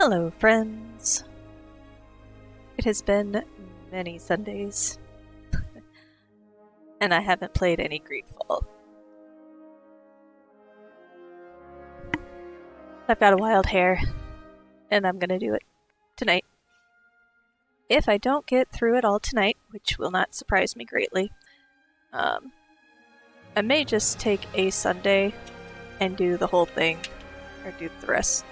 Hello, friends. It has been many Sundays, and I haven't played any GreedFall. I've got a wild hair, and I'm gonna do it tonight. If I don't get through it all tonight, which will not surprise me greatly, I may just take a Sunday and do the whole thing, or do the rest.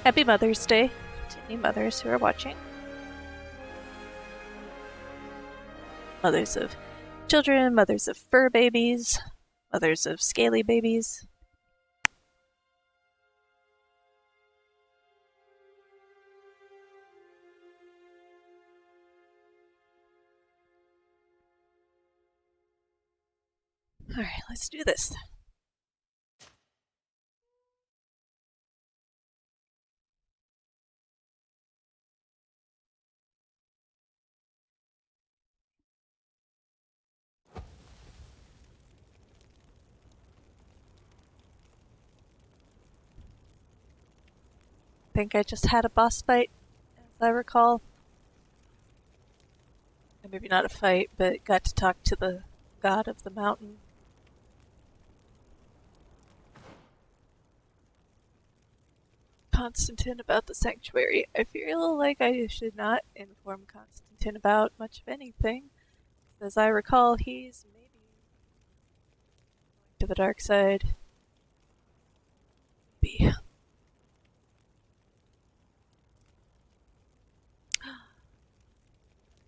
Happy Mother's Day to any mothers who are watching. Mothers of children, mothers of fur babies, mothers of scaly babies. Alright, let's do this. I think I just had a boss fight, as I recall. Maybe not a fight, but got to talk to the god of the mountain. Constantine about the sanctuary. I feel like I should not inform Constantine about much of anything. As I recall, he's maybe going to the dark side. Maybe.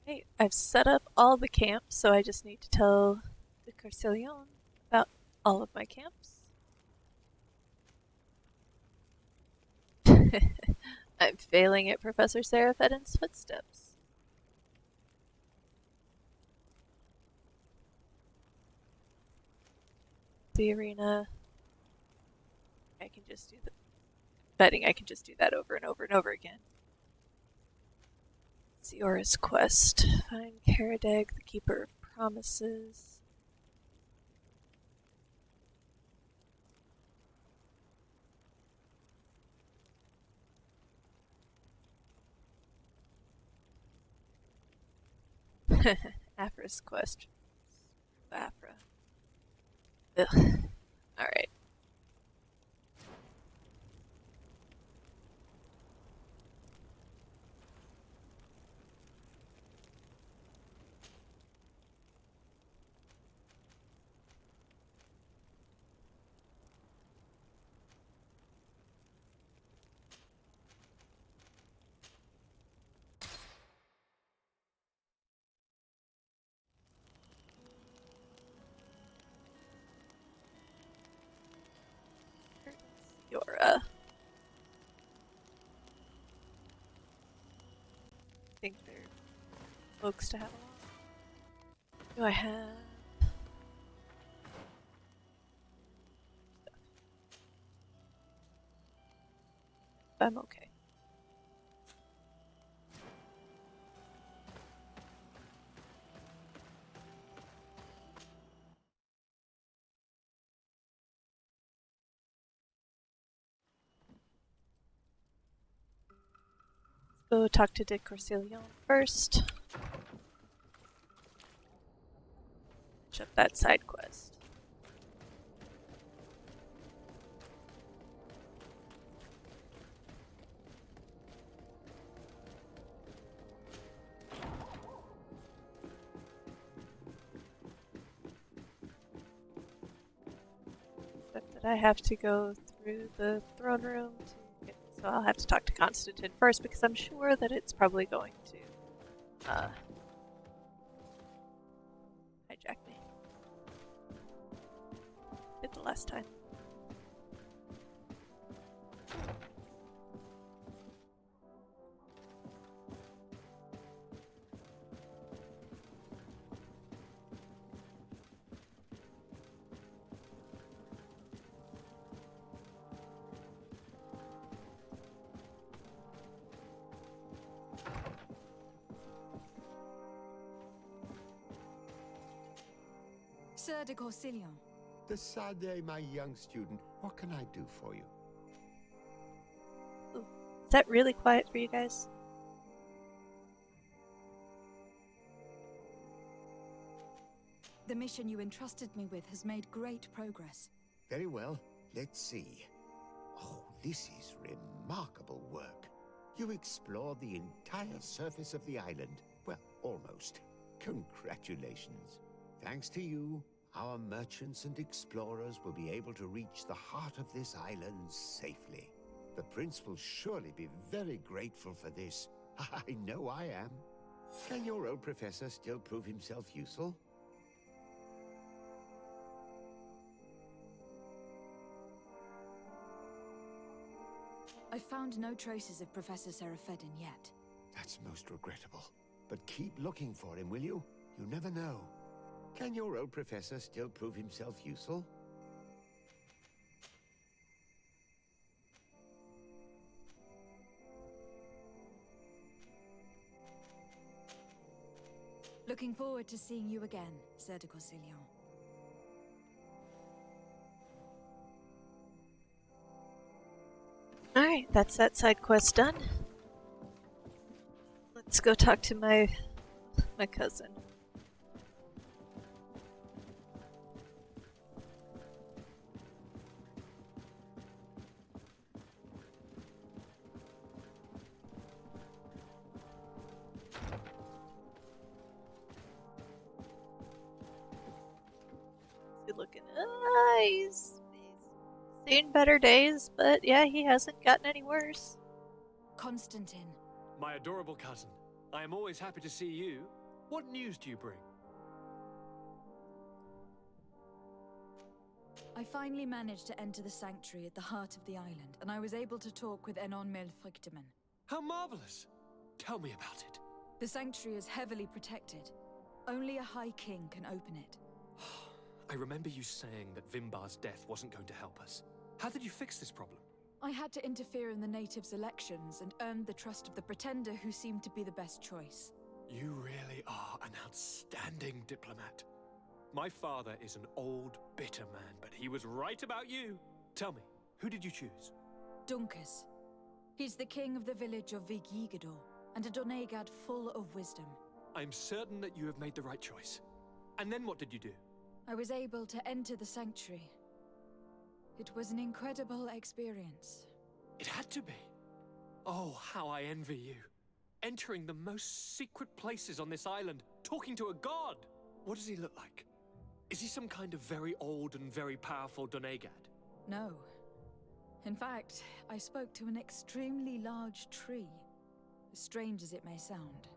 Hey, I've set up all the camps, so I just need to tell the Carcelion about all of my camps. I'm failing at Professor Seraphetin's footsteps. The arena. I can just do the betting I can just do that over and over and over again. Ziora's quest. Find Karadeg, the Keeper of Promises. Afra's quest. Afra. Ugh. Alright. Ziora. I think they're folks to have along. Do I have... I'm okay. Let's go talk to De Corcelion first. Finish up that side quest. I have to go through the throne room to get, so I'll have to talk to Constantine first because I'm sure that it's probably going to hijack me. Did the last time. Sir de Corcelion, Decidez, my young student, what can I do for you? Ooh. Is that really quiet for you guys? The mission you entrusted me with has made great progress. Very well. Let's see. Oh, this is remarkable work. You explored the entire surface of the island. Well, almost. Congratulations. Thanks to you, our merchants and explorers will be able to reach the heart of this island safely. The prince will surely be very grateful for this. I know I am. Can your old professor still prove himself useful? I found no traces of Professor Seraphedin yet. That's most regrettable. But keep looking for him, will you? You never know. Can your old professor still prove himself useful? Looking forward to seeing you again, Sir de Corsilion. Alright, that's that side quest done. Let's go talk to my cousin. Good looking. He's seen better days, but yeah, he hasn't gotten any worse. Constantine. My adorable cousin, I am always happy to see you. What news do you bring? I finally managed to enter the sanctuary at the heart of the island, and I was able to talk with Enon Melfrichteman. How marvelous! Tell me about it. The sanctuary is heavily protected. Only a High King can open it. I remember you saying that Vimbar's death wasn't going to help us. How did you fix this problem? I had to interfere in the natives' elections and earned the trust of the pretender who seemed to be the best choice. You really are an outstanding diplomat. My father is an old, bitter man, but he was right about you. Tell me, who did you choose? Duncas. He's the king of the village of Vigigador, and a Donegad full of wisdom. I'm certain that you have made the right choice. And then what did you do? I was able to enter the sanctuary. It was an incredible experience. It had to be. Oh, how I envy you. Entering the most secret places on this island, talking to a god. What does he look like? Is he some kind of very old and very powerful Donegad? No. In fact, I spoke to an extremely large tree. As strange as it may sound.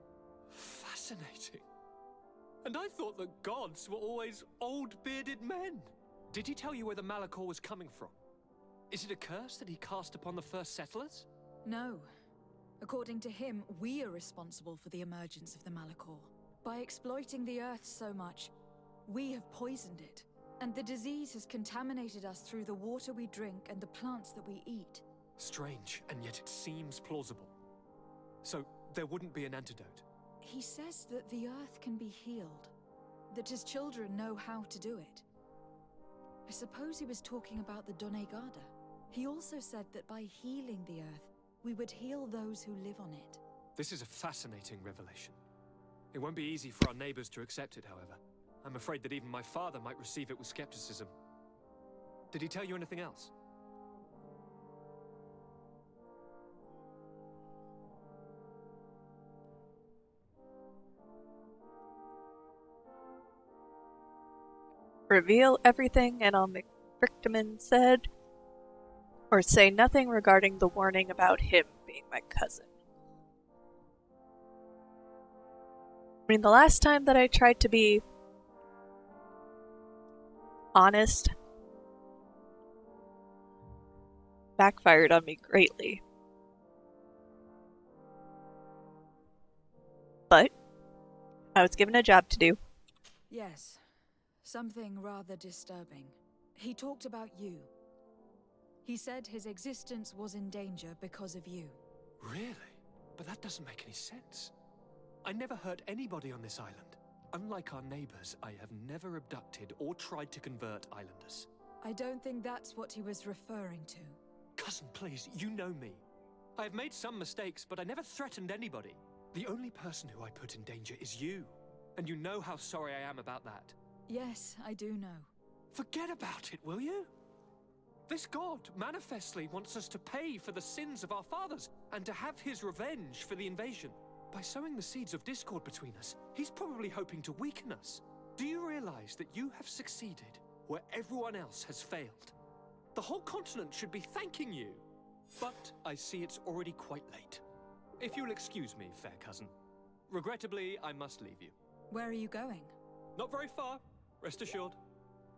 Fascinating. And I thought that gods were always old bearded men. Did he tell you where the Malachor was coming from? Is it a curse that he cast upon the first settlers? No. According to him, we are responsible for the emergence of the Malachor. By exploiting the earth so much, we have poisoned it. And the disease has contaminated us through the water we drink and the plants that we eat. Strange, and yet it seems plausible. So, there wouldn't be an antidote? He says that the earth can be healed. That his children know how to do it. I suppose he was talking about the Donegada. He also said that by healing the earth, we would heal those who live on it. This is a fascinating revelation. It won't be easy for our neighbors to accept it, however. I'm afraid that even my father might receive it with skepticism. Did he tell you anything else? Reveal everything, and Brickman said, or say nothing regarding the warning about him being my cousin. I mean, the last time that I tried to be honest backfired on me greatly. But I was given a job to do. Yes. Something rather disturbing. He talked about you. He said his existence was in danger because of you. Really? But that doesn't make any sense. I never hurt anybody on this island. Unlike our neighbors, I have never abducted or tried to convert islanders. I don't think that's what he was referring to. Cousin, please, you know me. I have made some mistakes, but I never threatened anybody. The only person who I put in danger is you. And you know how sorry I am about that. Yes, I do know. Forget about it, will you? This god manifestly wants us to pay for the sins of our fathers and to have his revenge for the invasion. By sowing the seeds of discord between us, he's probably hoping to weaken us. Do you realize that you have succeeded where everyone else has failed? The whole continent should be thanking you. But I see it's already quite late. If you'll excuse me, fair cousin. Regrettably, I must leave you. Where are you going? Not very far, rest assured.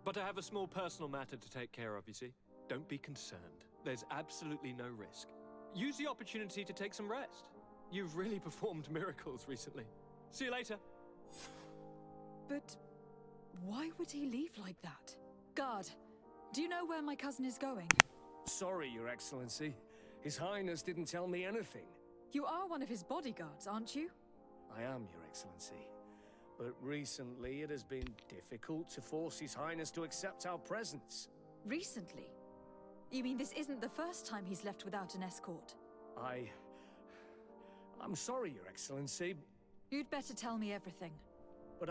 But I have a small personal matter to take care of, you see. Don't be concerned. There's absolutely no risk. Use the opportunity to take some rest. You've really performed miracles recently. See you later. But why would he leave like that? Guard, do you know where my cousin is going? Sorry, Your Excellency. His Highness didn't tell me anything. You are one of his bodyguards, aren't you? I am, Your Excellency. But recently it has been difficult to force His Highness to accept our presence. Recently? You mean this isn't the first time he's left without an escort? I'm sorry, Your Excellency, You'd better tell me everything. but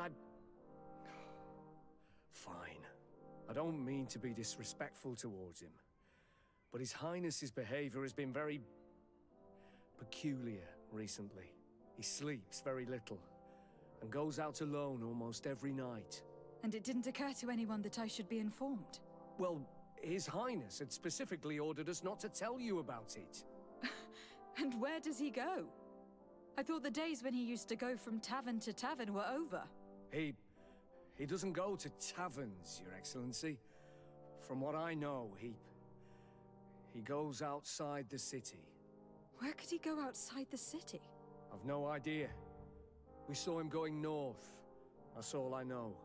Fine. I don't mean to be disrespectful towards him, but His Highness's behavior has been very peculiar recently. He sleeps very little and goes out alone almost every night. And it didn't occur to anyone that I should be informed. Well, His Highness had specifically ordered us not to tell you about it. And where does he go? I thought the days when he used to go from tavern to tavern were over. He doesn't go to taverns, Your Excellency. From what I know, he goes outside the city. Where could he go outside the city? I've no idea. We saw him going north. That's all I know.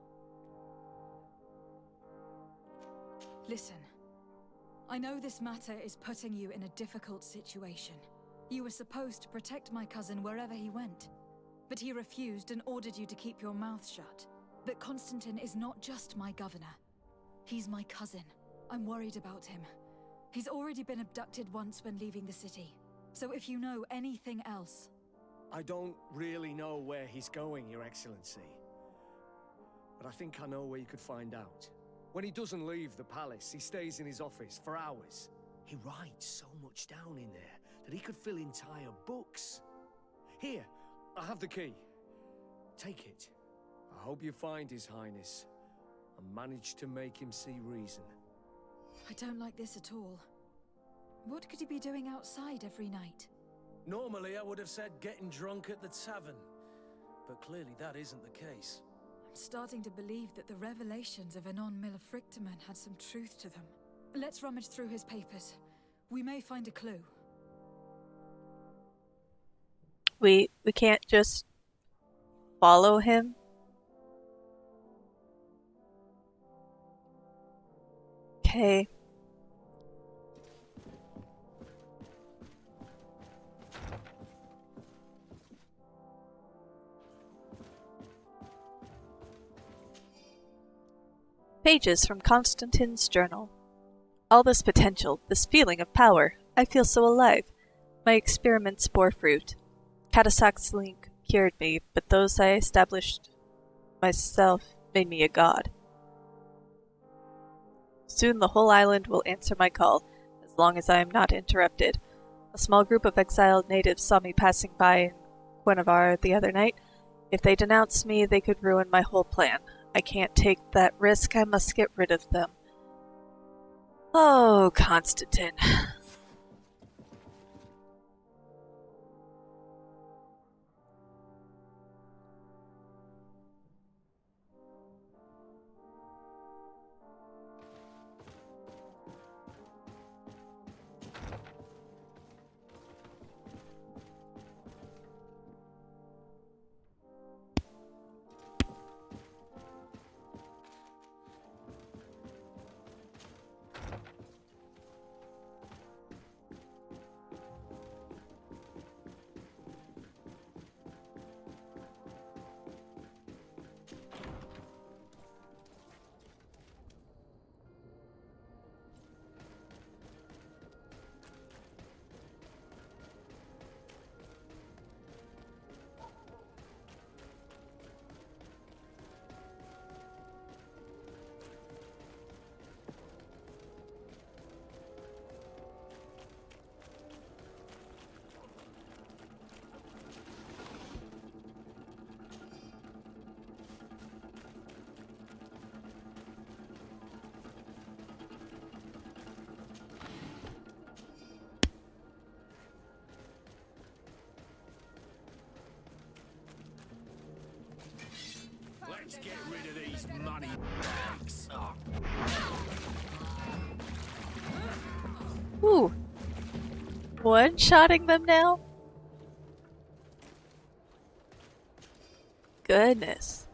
Listen, I know this matter is putting you in a difficult situation. You were supposed to protect my cousin wherever he went, but he refused and ordered you to keep your mouth shut. But Constantine is not just my governor. He's my cousin. I'm worried about him. He's already been abducted once when leaving the city. So if you know anything else... I don't really know where he's going, Your Excellency. But I think I know where you could find out. When he doesn't leave the palace, he stays in his office for hours. He writes so much down in there that he could fill entire books. Here, I have the key. Take it. I hope you find His Highness and manage to make him see reason. I don't like this at all. What could he be doing outside every night? Normally I would have said getting drunk at the tavern, but clearly that isn't the case. I'm starting to believe that the revelations of Anon Millefrictaman had some truth to them. Let's rummage through his papers. We may find a clue. We can't just follow him? Okay. Pages from Constantine's journal. All this potential, this feeling of power, I feel so alive. My experiments bore fruit. Katasak's link cured me, but those I established myself made me a god. Soon the whole island will answer my call, as long as I am not interrupted. A small group of exiled natives saw me passing by in Quenavar the other night. If they denounce me, they could ruin my whole plan. I can't take that risk. I must get rid of them. Oh, Constantine. money bags. Ooh. One-shotting them now? Goodness.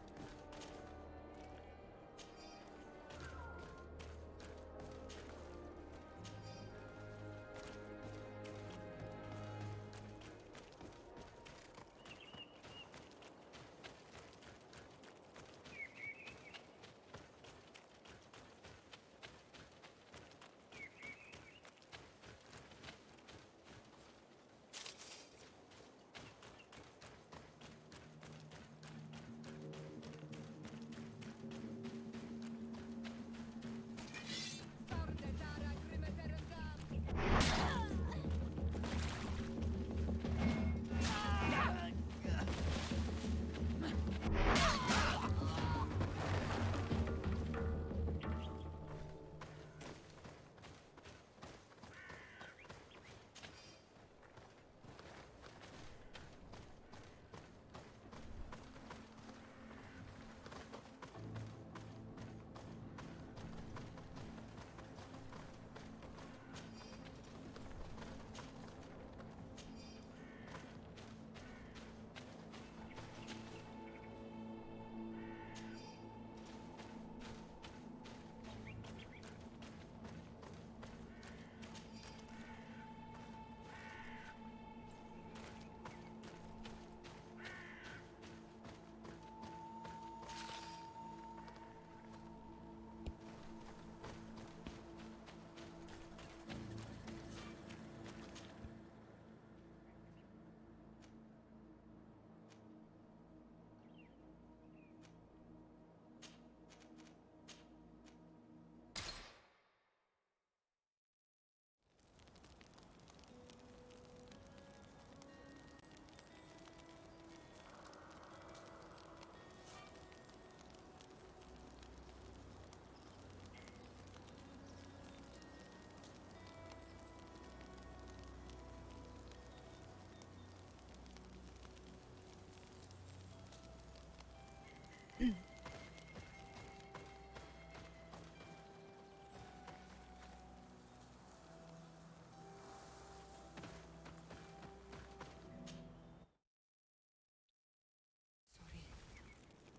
Sorry.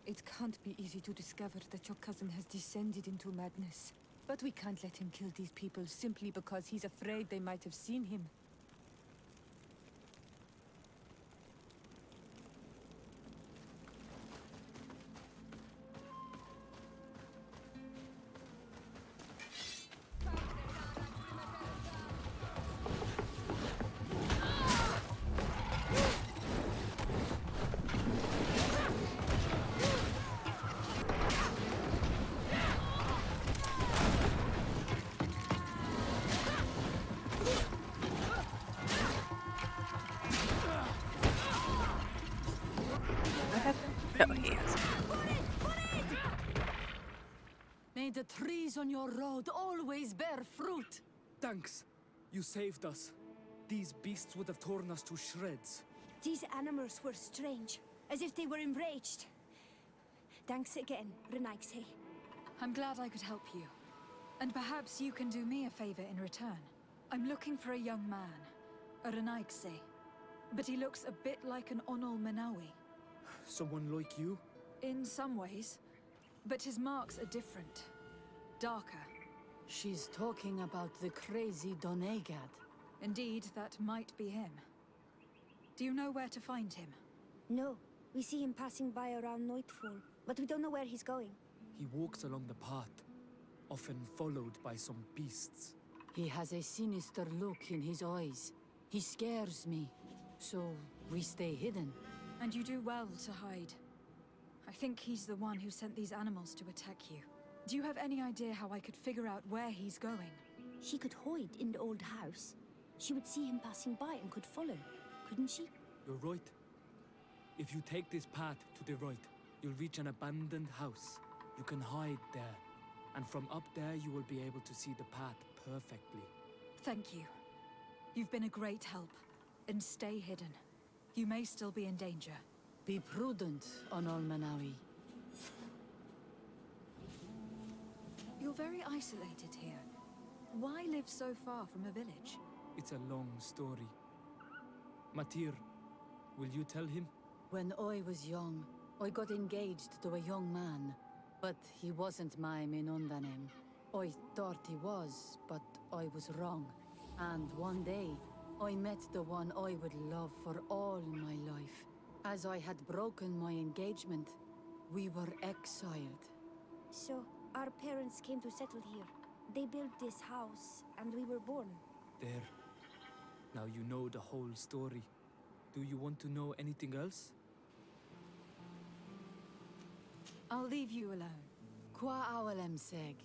It can't be easy to discover that your cousin has descended into madness. But we can't let him kill these people simply because he's afraid they might have seen him. No, he has. May the trees on your road always bear fruit. Thanks. You saved us. These beasts would have torn us to shreds. These animals were strange, as if they were enraged. Thanks again, Renaigse. I'm glad I could help you. And perhaps you can do me a favor in return. I'm looking for a young man, a Renaigse. But he looks a bit like an Onol Manawi. Someone like you? In some ways. But his marks are different. Darker. She's talking about the crazy Donegad. Indeed, that might be him. Do you know where to find him? No, we see him passing by around nightfall, but we don't know where he's going. He walks along the path, often followed by some beasts. He has a sinister look in his eyes. He scares me. So we stay hidden. And you do well to hide. I think he's the one who sent these animals to attack you. Do you have any idea how I could figure out where he's going? She could hide in the old house. She would see him passing by and could follow, couldn't she? You're right. If you take this path to the right, you'll reach an abandoned house. You can hide there. And from up there, you will be able to see the path perfectly. Thank you. You've been a great help. And stay hidden. You may still be in danger. Be prudent, Onol Manawi. You're very isolated here. Why live so far from a village? It's a long story. Matir, will you tell him? When I was young, I got engaged to a young man, but he wasn't my Minundanim. I thought he was, but I was wrong. And one day, I met the one I would love for all my life. As I had broken my engagement, we were exiled. So, our parents came to settle here. They built this house, and we were born. There. Now you know the whole story. Do you want to know anything else? I'll leave you alone. Qua awalem seg.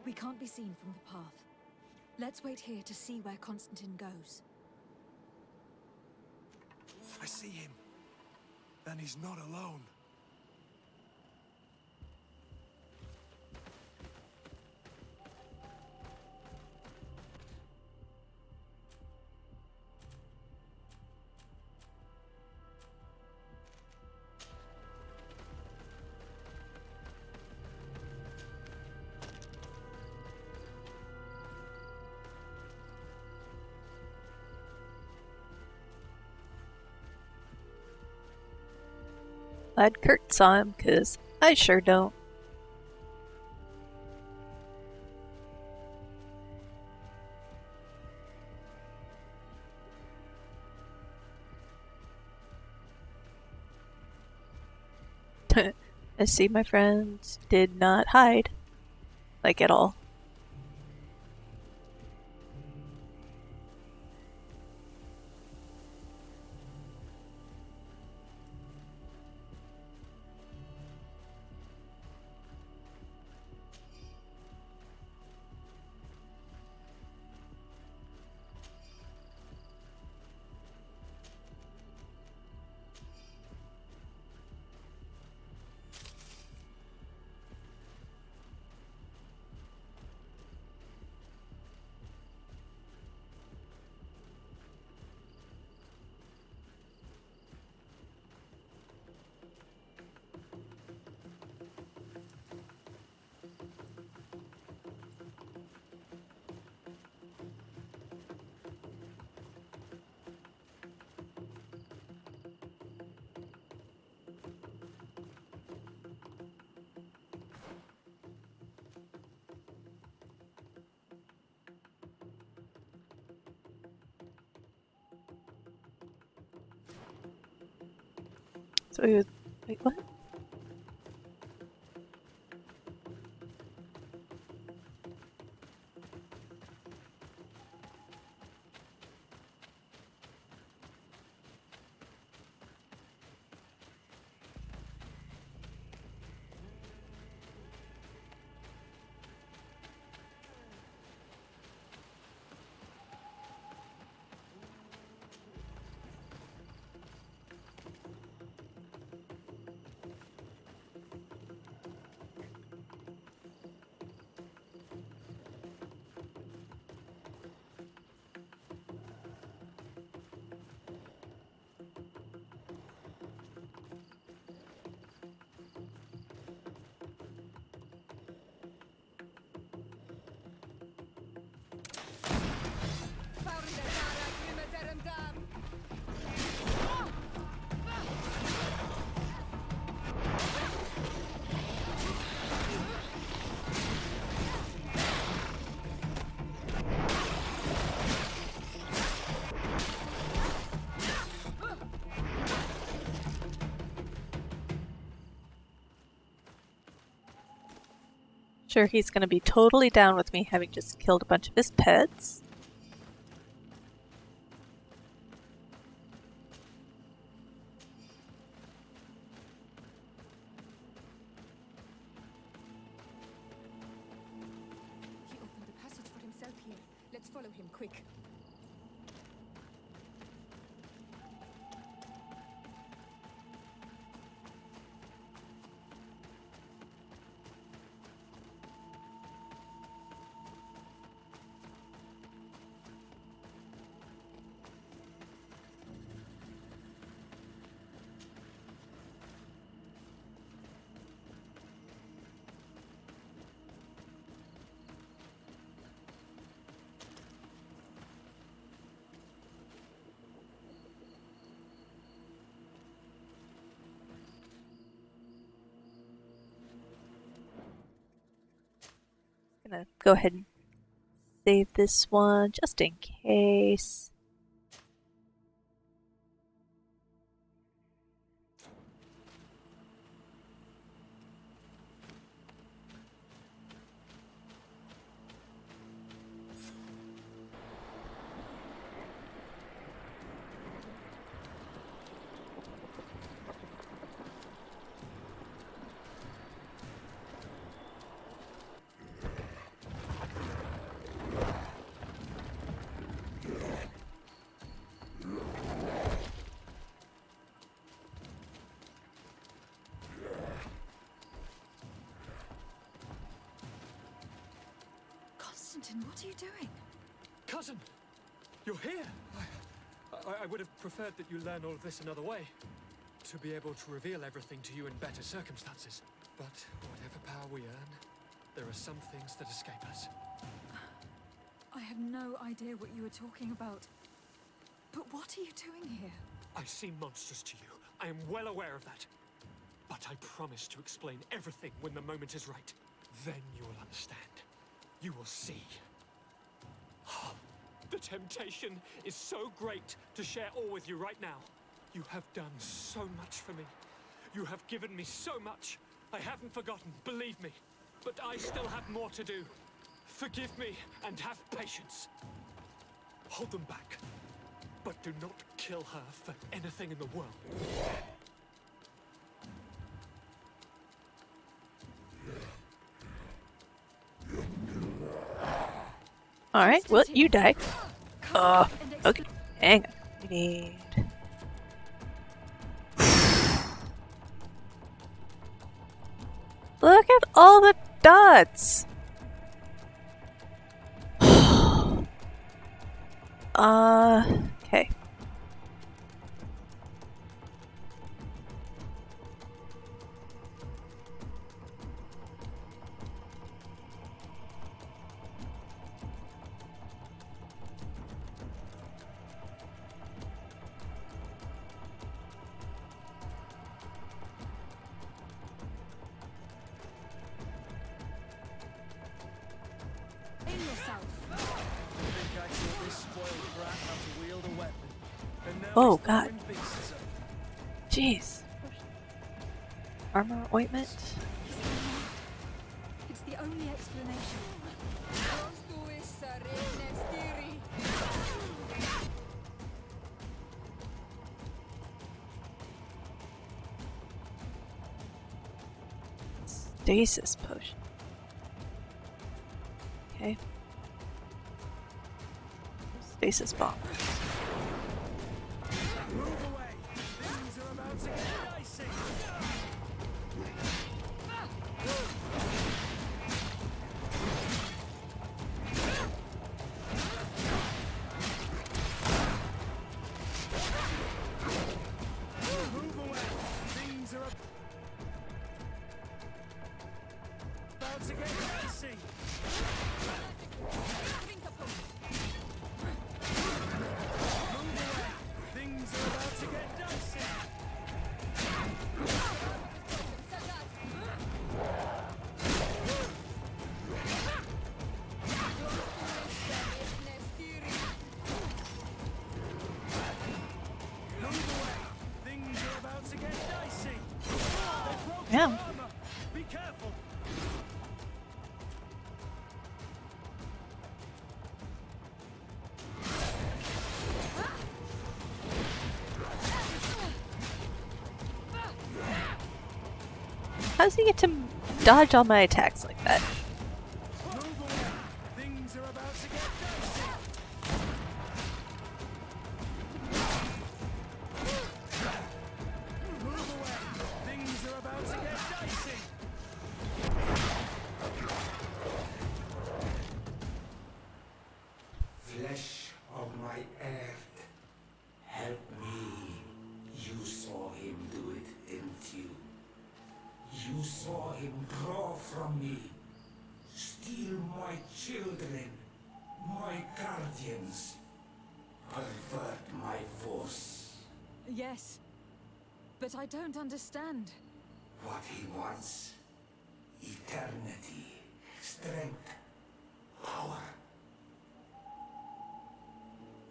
We can't be seen from the path. Let's wait here to see where Constantine goes. I see him. And he's not alone. Glad Kurt saw him, 'cause I sure don't. I see my friends did not hide. Like, at all. So he was. Wait, what? Sure, he's gonna be totally down with me having just killed a bunch of his pets. He opened the passage for himself here. Let's follow him, quick. Gonna go ahead and save this one just in case. Constantine, what are you doing? Cousin! You're here! I would have preferred that you learn all of this another way. To be able to reveal everything to you in better circumstances. But whatever power we earn, there are some things that escape us. I have no idea what you were talking about. But what are you doing here? I seem monstrous to you. I am well aware of that. But I promise to explain everything when the moment is right. Then you will understand. You will see. The temptation is so great to share all with you right now. You have done so much for me. You have given me so much. I haven't forgotten, believe me. But I still have more to do. Forgive me and have patience. Hold them back. But do not kill her for anything in the world. Alright, well, you die. Okay. Hang on. We need... Look at all the dots! Okay. Aim yourself. I think I taught this spoiled brat how to wield a weapon. And now Oh, he's God. throwing pieces of it. Jeez. Armor ointment? He's coming out. It's the only explanation. Stasis potion. Okay. Stasis bomb. Move away! Things are about to get dicey! Move away! Things are about to get dicey! Move away! Things are about to get dicey! Move away! Things are about to get dicey! They broke Yeah. your armor! Be careful! How does he get to dodge all my attacks like that? Things are about to get dicey. Move away. Things are about to get dicey. Flesh of my earth, help me. You saw him do it, didn't you? You saw him draw from me, steal my children, my guardians, pervert my force. Yes. But I don't understand. What he wants, eternity, strength, power.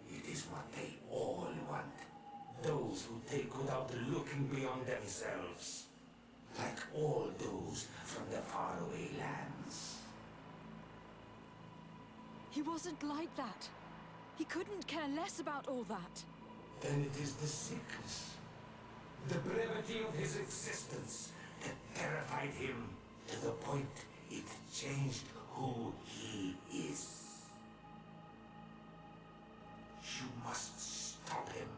It is what they all want. Those who take without looking beyond themselves. Like all those from the faraway lands. He wasn't like that. He couldn't care less about all that. Then it is the sickness, the brevity of his existence that terrified him to the point it changed who he is. You must stop him.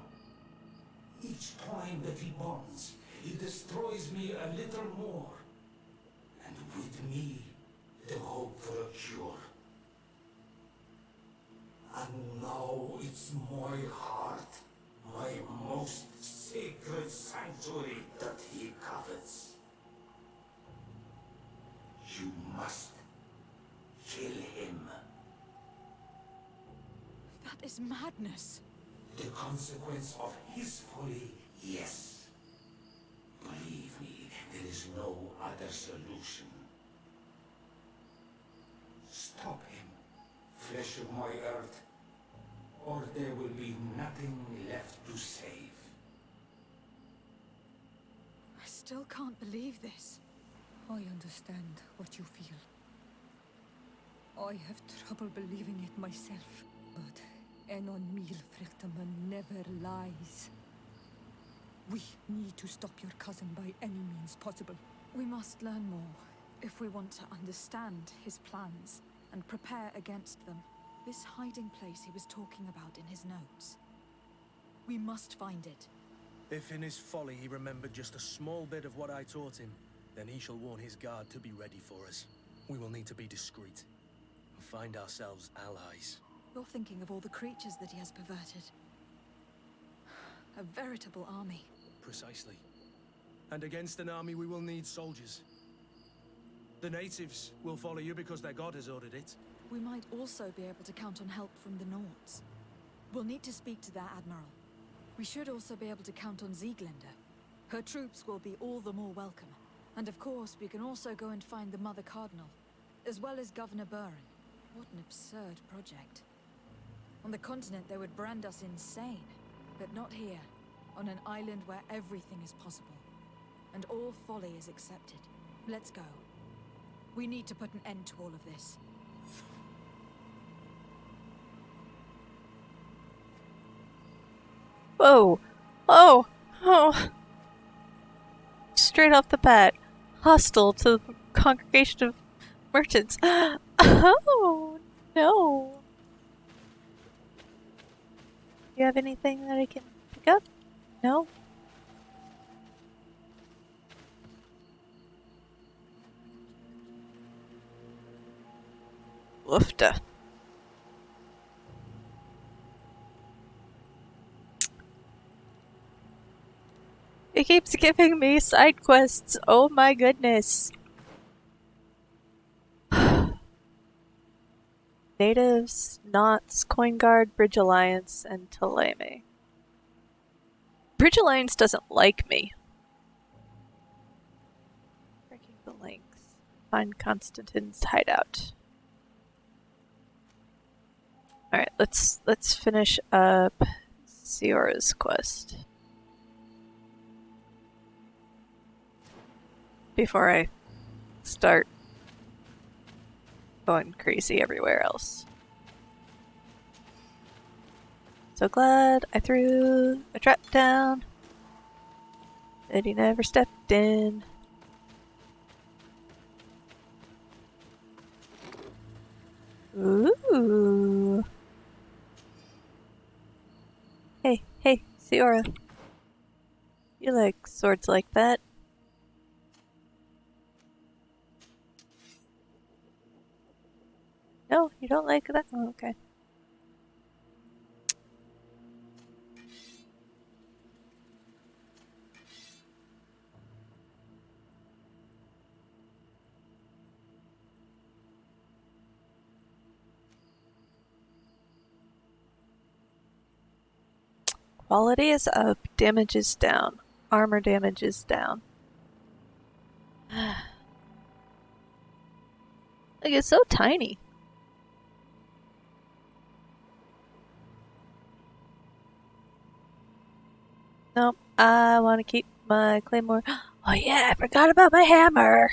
Each time that he bonds, he destroys me a little more. And with me, the hope for a cure. And now it's my heart, my most sacred sanctuary that he covets. You must kill him. That is madness. The consequence of his folly, yes. Believe me, there is no other solution. Stop him, flesh of my earth, or there will be nothing left to save. I still can't believe this. I understand what you feel. I have trouble believing it myself, but Enon Milfrichtaman never lies. We need to stop your cousin by any means possible. We must learn more if we want to understand his plans and prepare against them. This hiding place he was talking about in his notes. We must find it. If in his folly he remembered just a small bit of what I taught him, then he shall warn his guard to be ready for us. We will need to be discreet and find ourselves allies. You're thinking of all the creatures that he has perverted. A veritable army. Precisely. And against an army we will need soldiers. The natives will follow you because their god has ordered it. We might also be able to count on help from the Nords. We'll need to speak to their admiral. We should also be able to count on Sieglinde. Her troops will be all the more welcome. And of course, we can also go and find the Mother Cardinal, as well as Governor Buren. What an absurd project. On the continent, they would brand us insane. But not here, on an island where everything is possible. And all folly is accepted. Let's go. We need to put an end to all of this. Whoa! Oh! Oh! Straight off the bat, hostile to the congregation of merchants. Oh, no. You have anything that I can pick up? No? Woofda. It keeps giving me side quests. Oh my goodness. Natives, Knots, Coin Guard, Bridge Alliance, and Ptolemy. Bridge Alliance doesn't like me. Breaking the links. Find Constantine's hideout. Alright, let's finish up Siora's quest. Before I start going crazy everywhere else. So glad I threw a trap down that he never stepped in. Hey, Siora. You like swords like that? No, you don't like that? Oh, okay. Quality is up, damage is down. Armor damage is down. Like, it's so tiny. Nope, I want to keep my claymore. Oh yeah, I forgot about my hammer!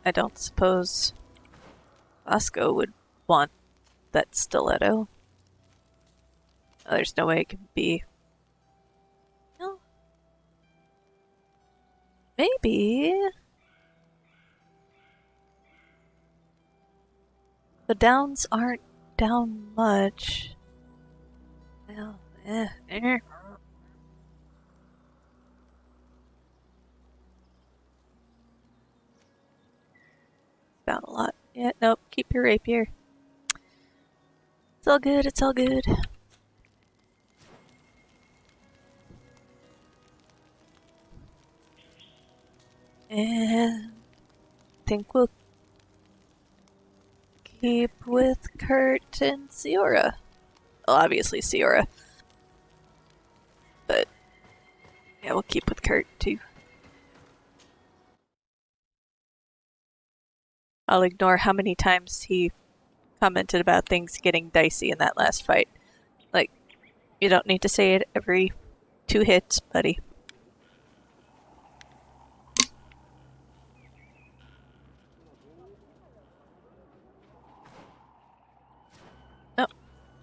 I don't suppose Vasco would want that stiletto. There's no way it can be. No. Maybe. The downs aren't down much. Well, down a lot. Yeah, nope, keep your rapier. It's all good, it's all good. And I think we'll keep with Kurt and Siora. Well, obviously Siora. But yeah, we'll keep with Kurt too. I'll ignore how many times he commented about things getting dicey in that last fight. Like, you don't need to say it every 2 hits, buddy. Oh,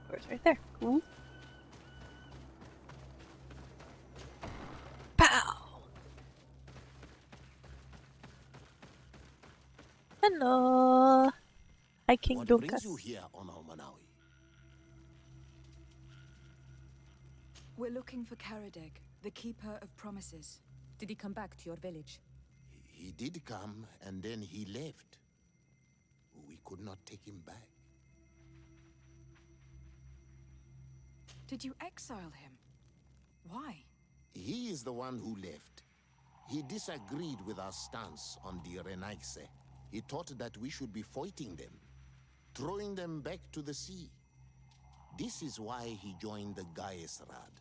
door's right there. Cool. Pow! Hello! Hi, King What Dunkas. brings you here on Almanawi? We're looking for Karadeg, the Keeper of Promises. Did he come back to your village? He did come, and then he left. We could not take him back. Did you exile him? Why? He is the one who left. He disagreed with our stance on the Renaigse. He thought that we should be fighting them, throwing them back to the sea. This is why he joined the Gaesrad.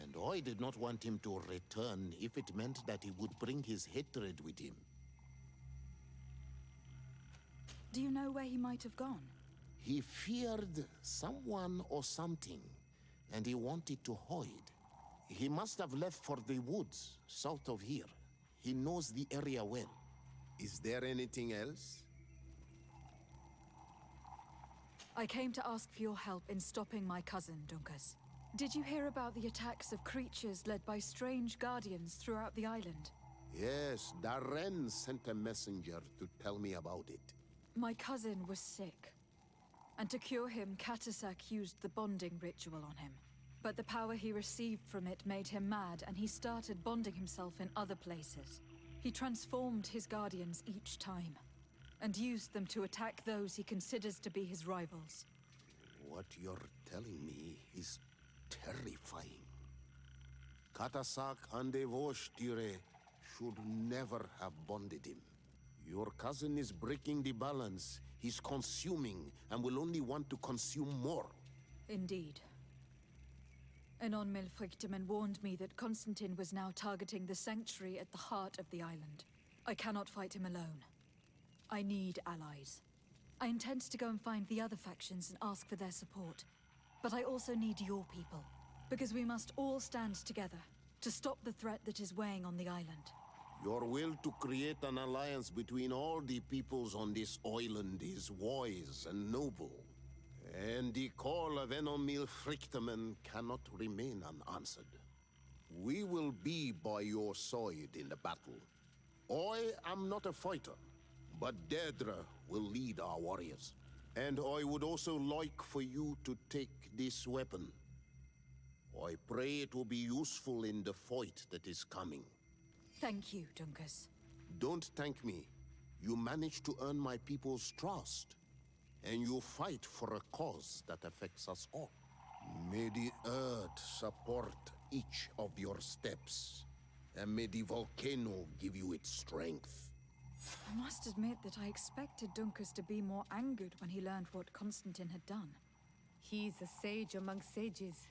And I did not want him to return if it meant that he would bring his hatred with him. Do you know where he might have gone? He feared someone or something, and he wanted to hide. He must have left for the woods, south of here. He knows the area well. Is there anything else? I came to ask for your help in stopping my cousin, Dunkas. Did you hear about the attacks of creatures led by strange guardians throughout the island? Yes, Darren sent a messenger to tell me about it. My cousin was sick, and to cure him, Katasak used the bonding ritual on him. But the power he received from it made him mad, and he started bonding himself in other places. He transformed his guardians each time, and used them to attack those he considers to be his rivals. What you're telling me is terrifying. Katasak and Devosh should never have bonded him. Your cousin is breaking the balance. He's consuming and will only want to consume more. Indeed. Enon Milfrichteman warned me that Constantine was now targeting the sanctuary at the heart of the island. I cannot fight him alone. I need allies. I intend to go and find the other factions and ask for their support. But I also need your people, because we must all stand together to stop the threat that is weighing on the island. Your will to create an alliance between all the peoples on this island is wise and noble. And the call of Enomil Frichteman cannot remain unanswered. We will be by your side in the battle. I am not a fighter, but Deirdre will lead our warriors. And I would also like for you to take this weapon. I pray it will be useful in the fight that is coming. Thank you, Dunkus. Don't thank me. You managed to earn my people's trust. And you fight for a cause that affects us all. May the earth support each of your steps. And may the volcano give you its strength. I must admit that I expected Dunkus to be more angered when he learned what Constantine had done. He's a sage amongst sages.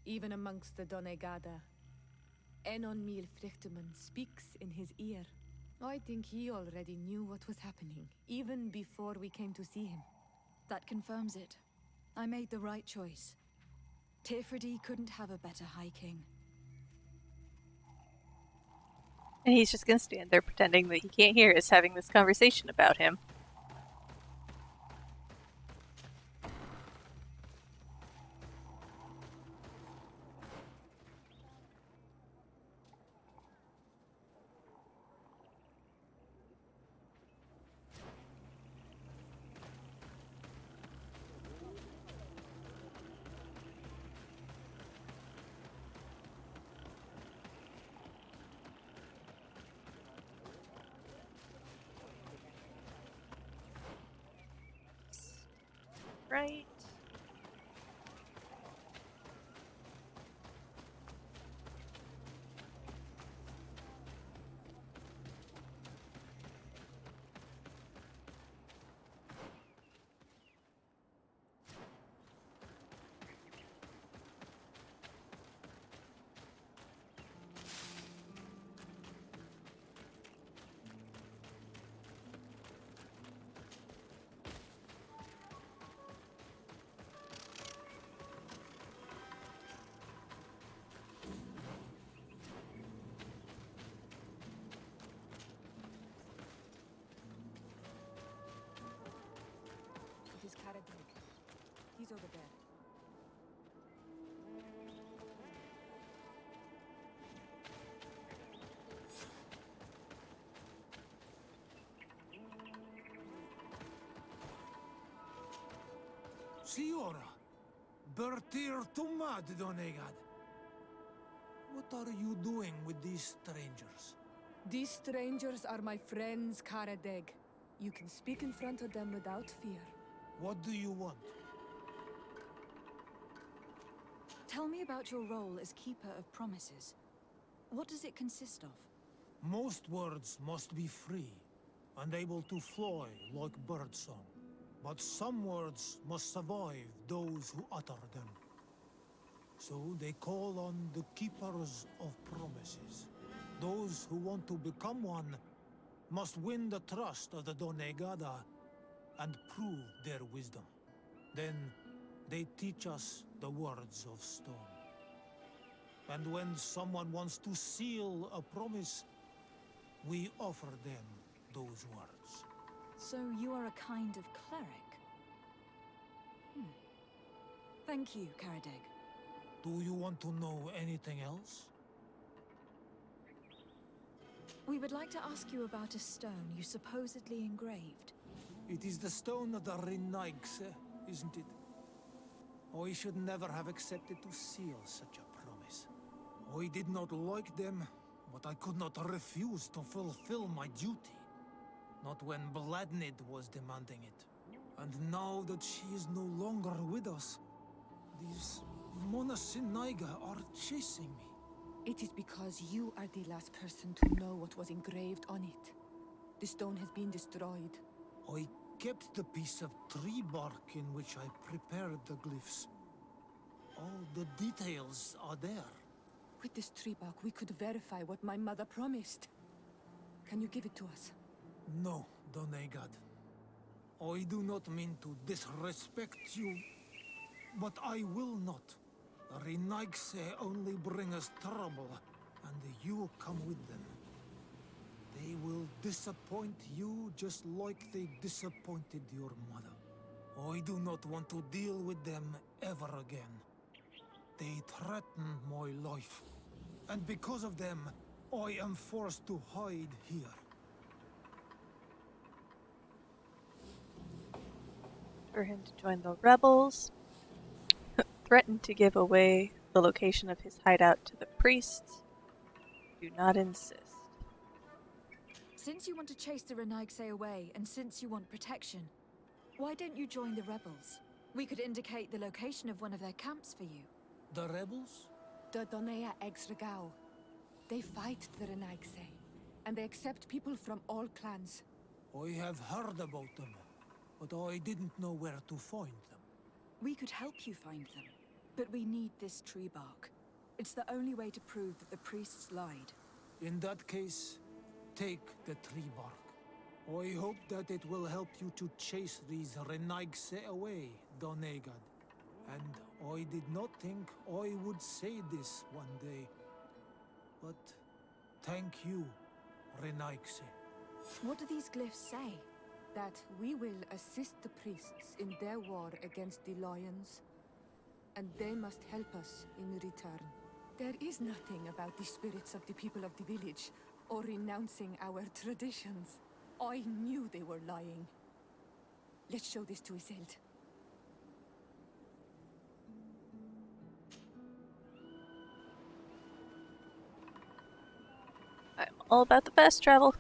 Even amongst the Donegada. Enon Mil Frichteman speaks in his ear. I think he already knew what was happening, even before we came to see him. That confirms it. I made the right choice. Tifredy couldn't have a better High King. And he's just gonna stand there pretending that he can't hear us having this conversation about him. Right. It is Karadeg. He's over there. Siora, Bertir Tumad Donegad. What are you doing with these strangers? These strangers are my friends, Karadeg. You can speak in front of them without fear. What do you want? Tell me about your role as Keeper of Promises. What does it consist of? Most words must be free and able to fly like birdsong. But some words must survive those who utter them. So they call on the Keepers of Promises. Those who want to become one must win the trust of the Donegada and prove their wisdom. Then they teach us the words of stone. And when someone wants to seal a promise, we offer them those words. So you are a kind of cleric? Thank you, Karadeg. Do you want to know anything else? We would like to ask you about a stone you supposedly engraved. It is the stone of the Renaigse, isn't it? I should never have accepted to seal such a promise. I did not like them, but I could not refuse to fulfill my duty. Not when Bladnid was demanding it. And now that she is no longer with us, these Monasinaiga are chasing me. It is because you are the last person to know what was engraved on it. The stone has been destroyed. I kept the piece of tree bark in which I prepared the glyphs. All the details are there. With this tree bark, we could verify what my mother promised. Can you give it to us? No, Donegad. I do not mean to disrespect you, but I will not. The Renaigse only bring us trouble, and you come with them. They will disappoint you just like they disappointed your mother. I do not want to deal with them ever again. They threaten my life, and because of them, I am forced to hide here. For him to join the rebels, threatened to give away the location of his hideout to the priests. Do not insist. Since you want to chase the Renaigse away, and since you want protection, why don't you join the rebels? We could indicate the location of one of their camps for you. The rebels? The Donea Exregao. They fight the Renaigse, and they accept people from all clans. I have heard about them, but I didn't know where to find them. We could help you find them, but we need this tree bark. It's the only way to prove that the priests lied. In that case, take the tree bark. I hope that it will help you to chase these Renaigse away, Donegad. And I did not think I would say this one day. But thank you, Renaigse. What do these glyphs say? That we will assist the priests in their war against the lions, and they must help us in return. There is nothing about the spirits of the people of the village, or renouncing our traditions. I knew they were lying. Let's show this to Isolde. I'm all about the fast travel.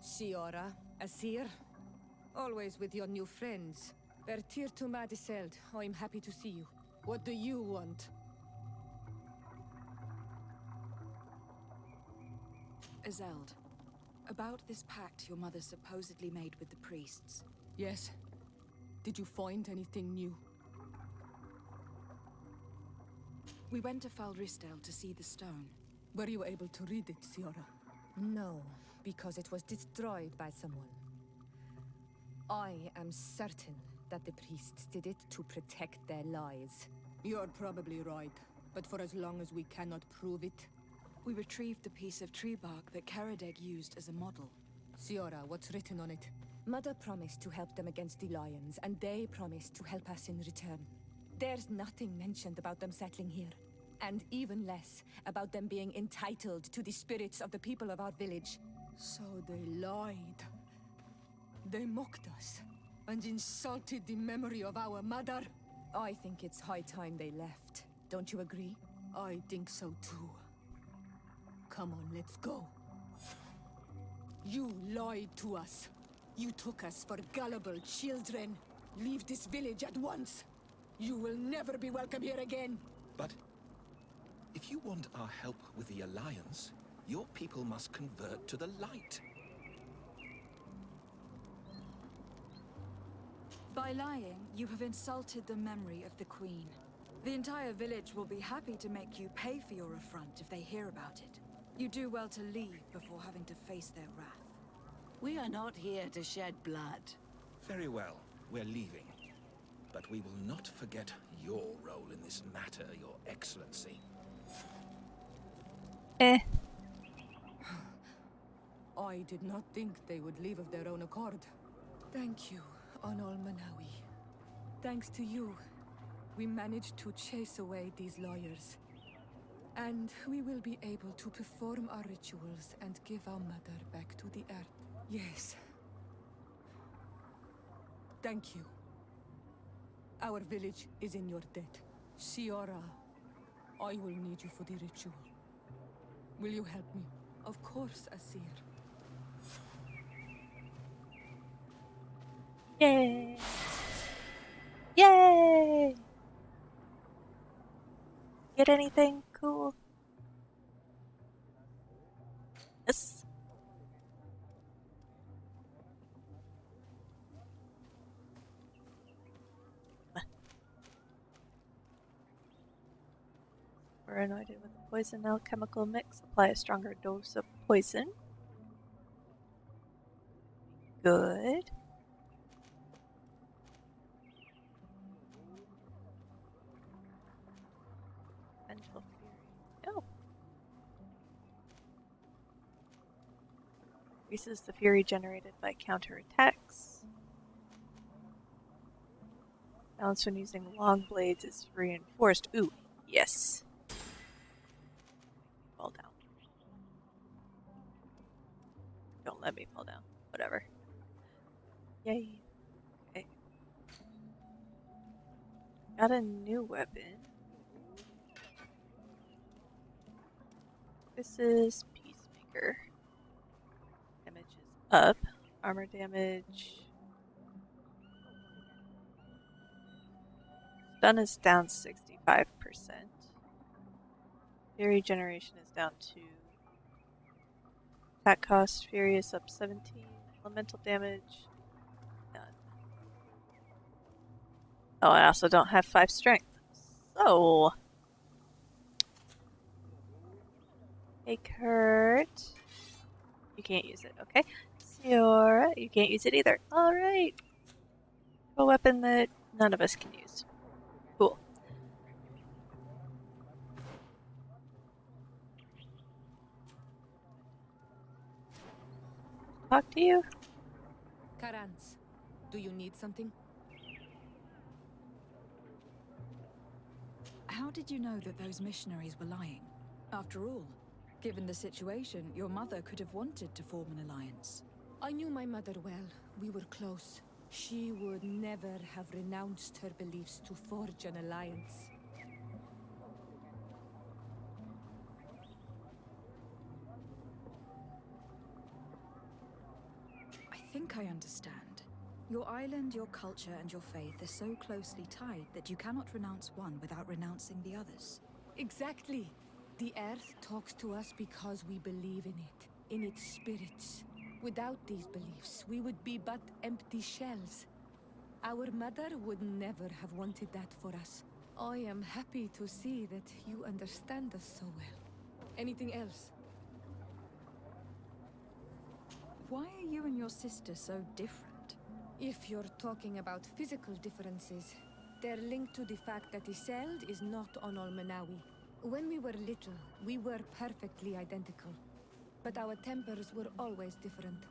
Siora, Asir, always with your new friends. Bertir to Madiseld, I'm happy to see you. What do you want? Isolde, about this pact your mother supposedly made with the priests. Yes. Did you find anything new? We went to Falristel to see the stone. Were you able to read it, Siora? No, because it was destroyed by someone. I am certain that the priests did it to protect their lies. You're probably right, but for as long as we cannot prove it... We retrieved the piece of tree bark that Karadeg used as a model. Siora, what's written on it? Mother promised to help them against the lions, and they promised to help us in return. There's nothing mentioned about them settling here, and even less about them being entitled to the spirits of the people of our village. So they lied. They mocked us, and insulted the memory of our mother. I think it's high time they left. Don't you agree? I think so too. Come on, let's go. You lied to us. You took us for gullible children. Leave this village at once. You will never be welcome here again. But if you want our help with the Alliance, your people must convert to the light. By lying, you have insulted the memory of the Queen. The entire village will be happy to make you pay for your affront if they hear about it. You do well to leave before having to face their wrath. We are not here to shed blood. Very well, we're leaving. But we will not forget your role in this matter, Your Excellency. I did not think they would leave of their own accord. Thank you, Onol Manawi. Thanks to you, we managed to chase away these lawyers. And we will be able to perform our rituals and give our mother back to the earth. Yes. Thank you. Our village is in your debt. Siora, I will need you for the ritual. Will you help me? Of course, Asir. Yay! Yay! Get anything cool? Yes. We're anointed with a poison alchemical mix. Apply a stronger dose of poison. Good. Vengeful Fury. Oh. Increases the fury generated by counterattacks. Balance when using long blades is reinforced. Ooh, yes. Fall down. Don't let me fall down. Whatever. Yay. Okay. Got a new weapon. This is Peacemaker. Damage is up. Armor damage. Stun is down 65%. Fury generation is down 2. Attack cost, Fury is up 17. Elemental damage, none. Oh, I also don't have 5 strength. So... Hey, Kurt. You can't use it, okay? Siora, you can't use it either. Alright. A weapon that none of us can use. Cool. Talk to you? Karans, do you need something? How did you know that those missionaries were lying? After all, given the situation, your mother could have wanted to form an alliance. I knew my mother well. We were close. She would never have renounced her beliefs to forge an alliance. I think I understand. Your island, your culture, and your faith are so closely tied that you cannot renounce one without renouncing the others. Exactly. The earth talks to us because we believe in it, in its spirits. Without these beliefs, we would be but empty shells. Our mother would never have wanted that for us. I am happy to see that you understand us so well. Anything else? Why are you and your sister so different? If you're talking about physical differences, they're linked to the fact that Iseld is not on Olmenawi. When we were little, we were perfectly identical. But our tempers were always different.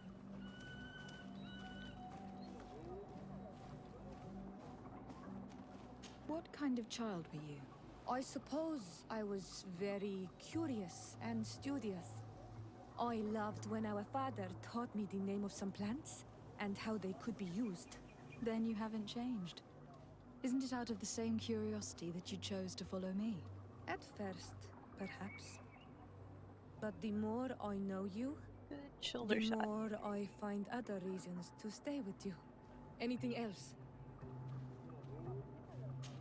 What kind of child were you? I suppose I was very curious and studious. I loved when our father taught me the name of some plants and how they could be used. Then you haven't changed. Isn't it out of the same curiosity that you chose to follow me? At first, perhaps. But the more I know you, Good shoulder the shot. more I find other reasons to stay with you. Anything else?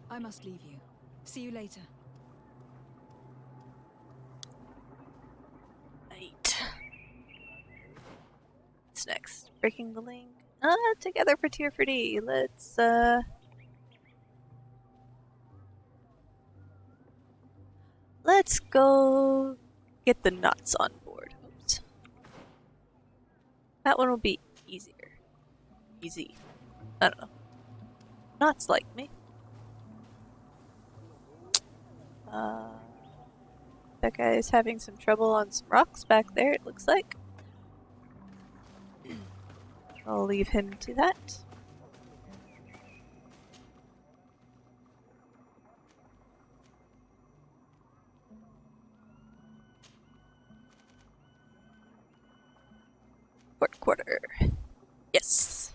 I must leave you. See you later. Right. What's next? Breaking the link. Together for Tier for D. Let's go get the knots on board. Oops. That one will be easier. Easy. I don't know. Knots like me. That guy is having some trouble on some rocks back there, it looks like. I'll leave him to that. Quarter. Yes.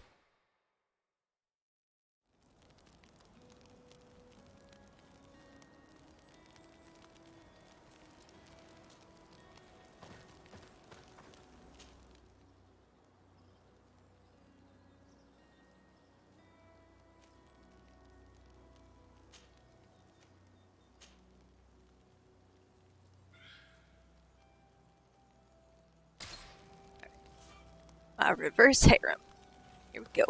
A reverse harem. Here we go.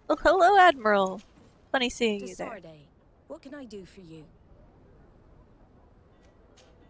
Oh, hello, Admiral. Funny seeing you there. What can I do for you?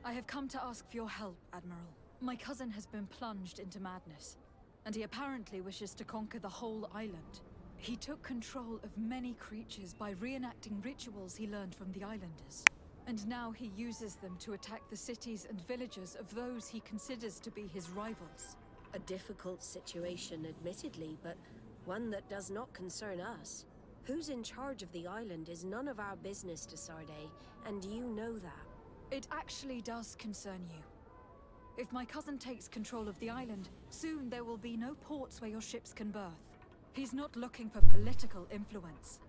I have come to ask for your help, Admiral. My cousin has been plunged into madness, and he apparently wishes to conquer the whole island. He took control of many creatures by reenacting rituals he learned from the islanders. And now he uses them to attack the cities and villages of those he considers to be his rivals. A difficult situation, admittedly, but one that does not concern us. Who's in charge of the island is none of our business, Desarde, and you know that. It actually does concern you. If my cousin takes control of the island, soon there will be no ports where your ships can berth. He's not looking for political influence.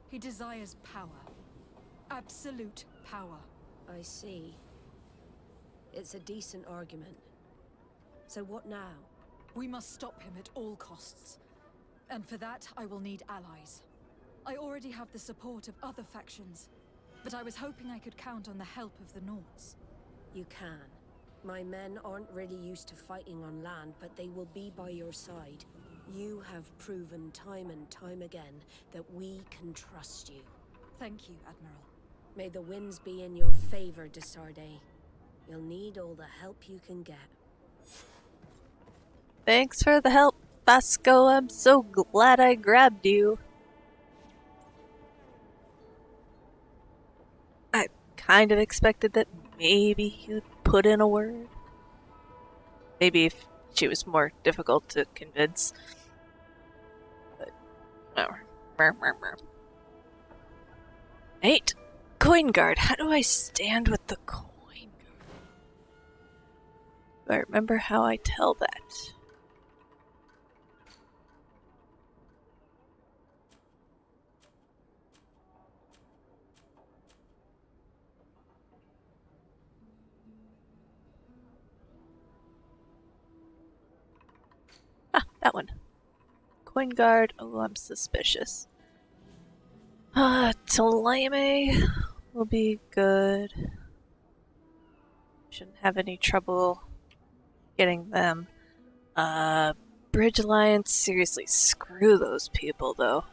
He desires power. Absolute power. I see. It's a decent argument. So what now? We must stop him at all costs. And for that, I will need allies. I already have the support of other factions, but I was hoping I could count on the help of the Nords. You can. My men aren't really used to fighting on land, but they will be by your side. You have proven time and time again that we can trust you. Thank you, Admiral. May the winds be in your favor, Desarde. You'll need all the help you can get. Thanks for the help, Vasco. I'm so glad I grabbed you. I kind of expected that maybe you'd put in a word. Maybe if she was more difficult to convince. But, whatever. 8. Coin guard. How do I stand with the coin guard? Do I remember how I tell that? Ah, that one. Coin guard. Oh, I'm suspicious. Talame will be good. Shouldn't have any trouble getting them. Bridge Alliance, seriously, screw those people, though.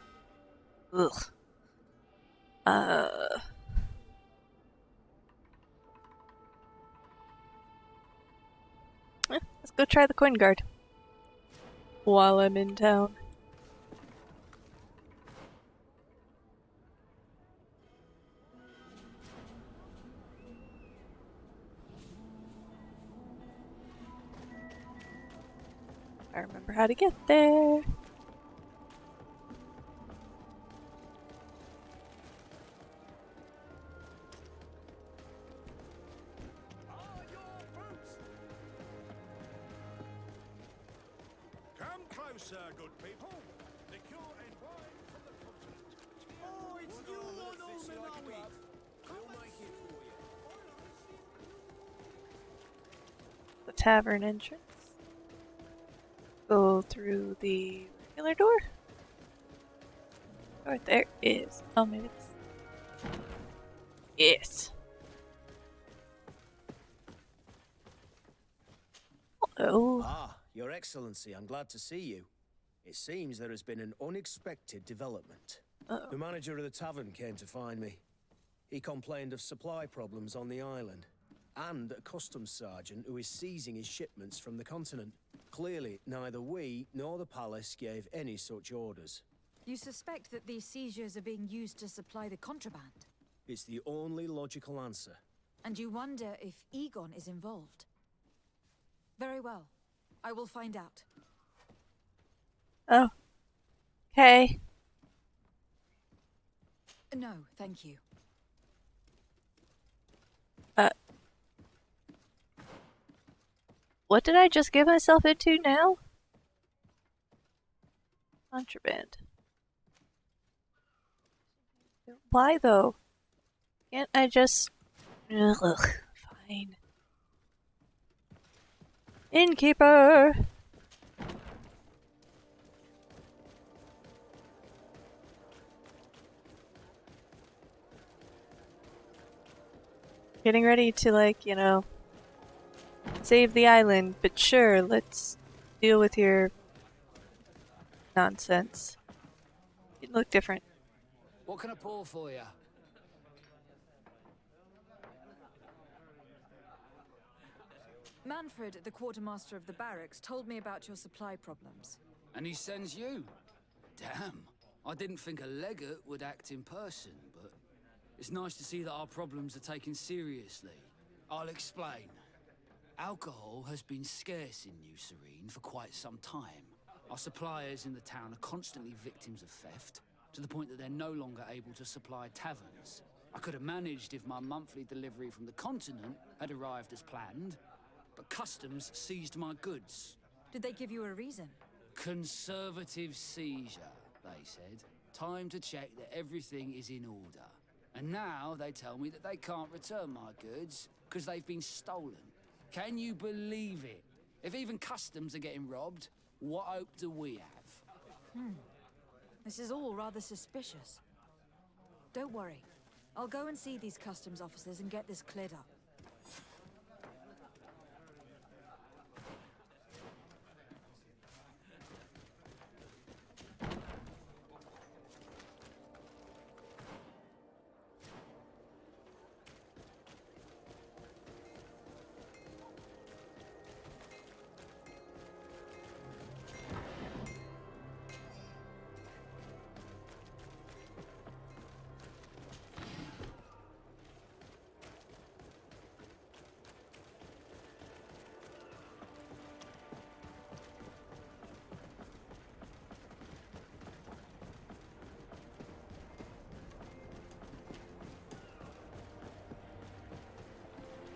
Ugh. Let's go try the coin guard. While I'm in town. I remember how to get there. Come closer, good people. Liqueur and wine from the continent. Oh, it's you, Lord Olmenawi. We'll make it for you. The tavern entrance. Go through the regular door. Oh, there is. Oh, maybe it's. Yes. Hello. Ah, Your Excellency, I'm glad to see you. It seems there has been an unexpected development. The manager of the tavern came to find me. He complained of supply problems on the island, and a customs sergeant who is seizing his shipments from the continent. Clearly, neither we nor the palace gave any such orders. You suspect that these seizures are being used to supply the contraband? It's the only logical answer. And you wonder if Egon is involved? Very well. I will find out. Oh. Okay. No, thank you. What did I just get myself into now? Contraband. Why though? Can't I just... Ugh, fine. Innkeeper! Getting ready to, like, save the island, but sure, let's deal with your nonsense. You look different. What can I pour for you? Manfred, the quartermaster of the barracks, told me about your supply problems. And he sends you? Damn. I didn't think a legate would act in person, but it's nice to see that our problems are taken seriously. I'll explain. Alcohol has been scarce in New Serene for quite some time. Our suppliers in the town are constantly victims of theft, to the point that they're no longer able to supply taverns. I could have managed if my monthly delivery from the continent had arrived as planned, but customs seized my goods. Did they give you a reason? Conservative seizure, they said. Time to check that everything is in order. And now they tell me that they can't return my goods because they've been stolen. Can you believe it? If even customs are getting robbed, what hope do we have? This is all rather suspicious. Don't worry. I'll go and see these customs officers and get this cleared up.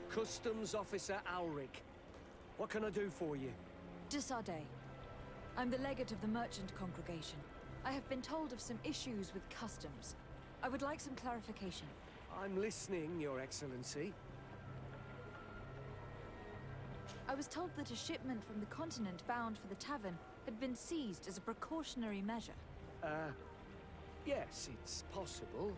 Customs Officer Alric. What can I do for you? Desade. I'm the legate of the merchant congregation. I have been told of some issues with customs. I would like some clarification. I'm listening, Your Excellency. I was told that a shipment from the continent bound for the tavern had been seized as a precautionary measure. Yes, it's possible.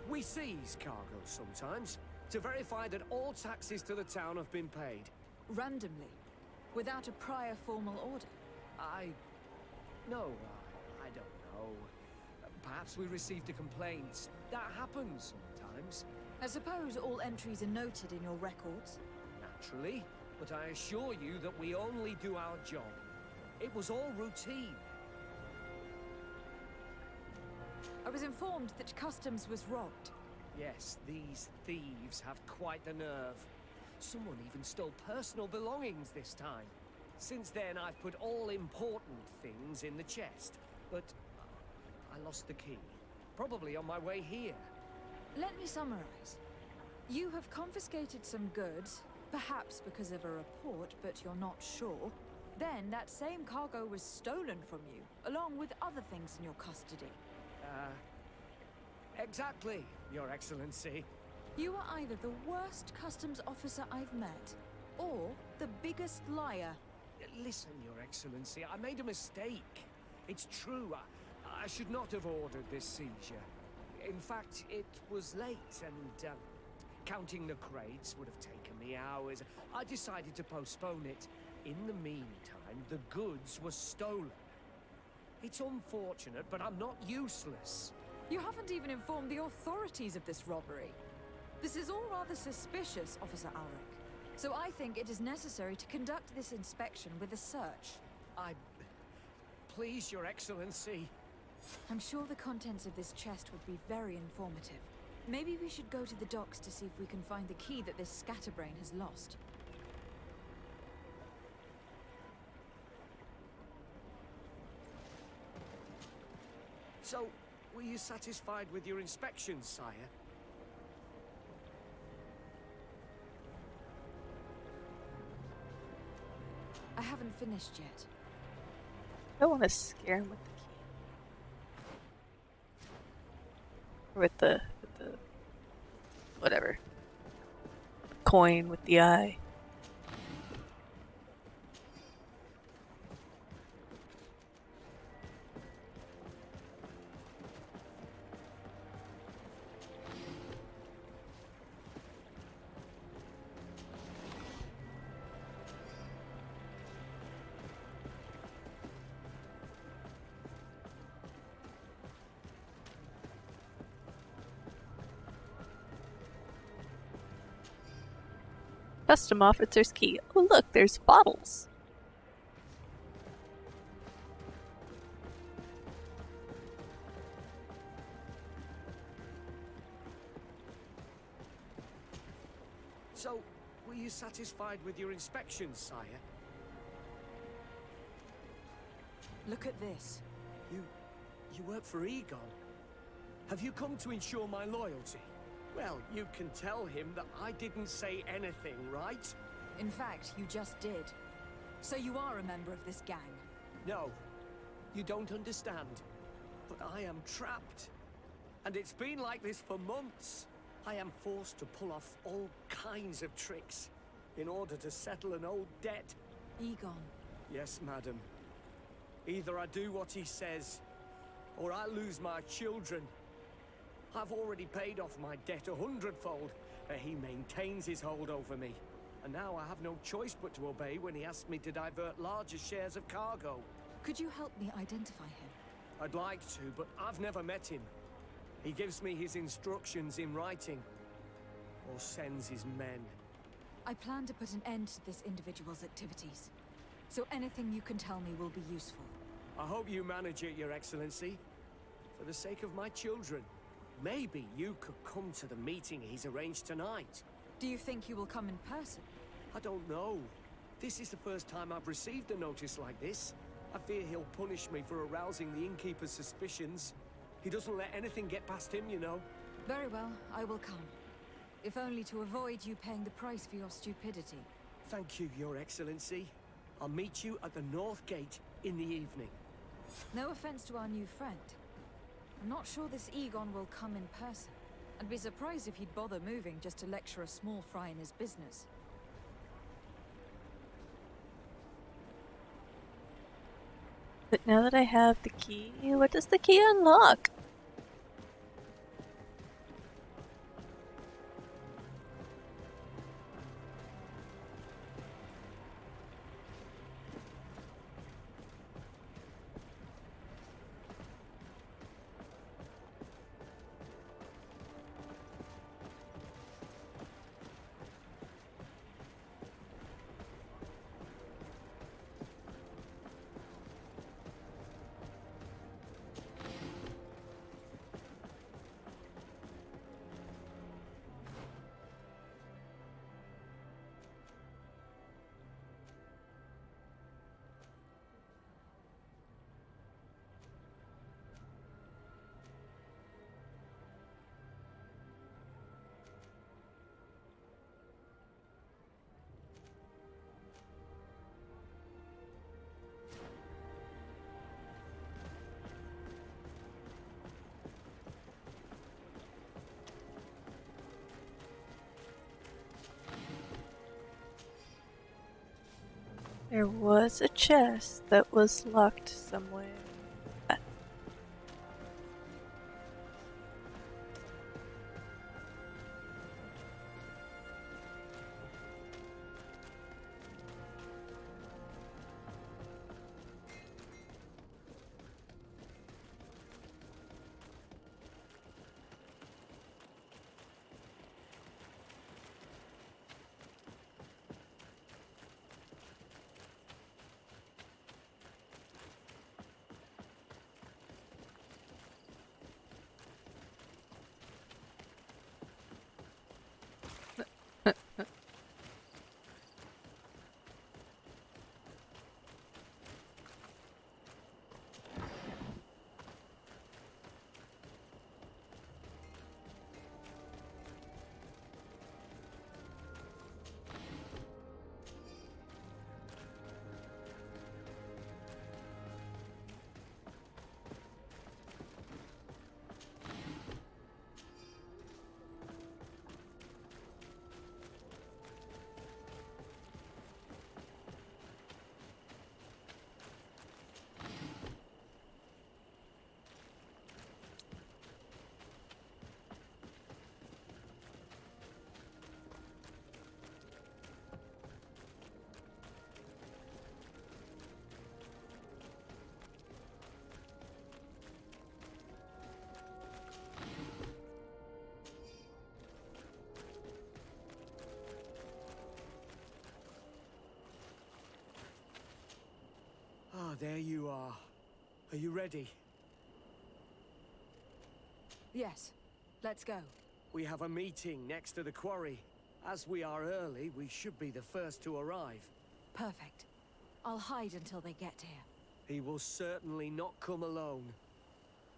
We seize cargo sometimes, to verify that all taxes to the town have been paid. Randomly, without a prior formal order. No, I don't know. Perhaps we received a complaint. That happens sometimes. I suppose all entries are noted in your records? Naturally, but I assure you that we only do our job. It was all routine. I was informed that customs was robbed. Yes, these thieves have quite the nerve. Someone even stole personal belongings this time. Since then, I've put all important things in the chest. But I lost the key. Probably on my way here. Let me summarize. You have confiscated some goods, perhaps because of a report, but you're not sure. Then that same cargo was stolen from you, along with other things in your custody. Exactly, Your Excellency. You are either the worst customs officer I've met, or the biggest liar. Listen, Your Excellency, I made a mistake. It's true. I should not have ordered this seizure. In fact, it was late, and counting the crates would have taken me hours. I decided to postpone it. In the meantime, the goods were stolen. It's unfortunate, but I'm not useless. You haven't even informed the authorities of this robbery. This is all rather suspicious, Officer Ulrich. So I think it is necessary to conduct this inspection with a search. Please, Your Excellency. I'm sure the contents of this chest would be very informative. Maybe we should go to the docks to see if we can find the key that this scatterbrain has lost. So, were you satisfied with your inspection, sire? I haven't finished yet. I don't want to scare him with the key. Or with the whatever. Coin with the eye. Custom officer's key. Oh look, there's bottles. So, were you satisfied with your inspections, sire? Look at this. You work for Egon. Have you come to ensure my loyalty? Well, you can tell him that I didn't say anything, right? In fact, you just did. So you are a member of this gang? No, you don't understand. But I am trapped. And it's been like this for months. I am forced to pull off all kinds of tricks in order to settle an old debt. Egon. Yes, madam. Either I do what he says, or I lose my children. I've already paid off my debt 100-fold, but he maintains his hold over me. And now I have no choice but to obey when he asks me to divert larger shares of cargo. Could you help me identify him? I'd like to, but I've never met him. He gives me his instructions in writing, or sends his men. I plan to put an end to this individual's activities, so anything you can tell me will be useful. I hope you manage it, Your Excellency. For the sake of my children, maybe you could come to the meeting he's arranged tonight. Do you think he will come in person? I don't know. This is the first time I've received a notice like this. I fear he'll punish me for arousing the innkeeper's suspicions. He doesn't let anything get past him, you know. Very well, I will come. If only to avoid you paying the price for your stupidity. Thank you, Your Excellency. I'll meet you at the North Gate in the evening. No offense to our new friend. I'm not sure this Egon will come in person. I'd be surprised if he'd bother moving just to lecture a small fry in his business. But now that I have the key, what does the key unlock? There was a chest that was locked somewhere. there you are. Are you ready? Yes, let's go. We have a meeting next to the quarry. As we are early, we should be the first to arrive. Perfect. I'll hide until they get here. He will certainly not come alone.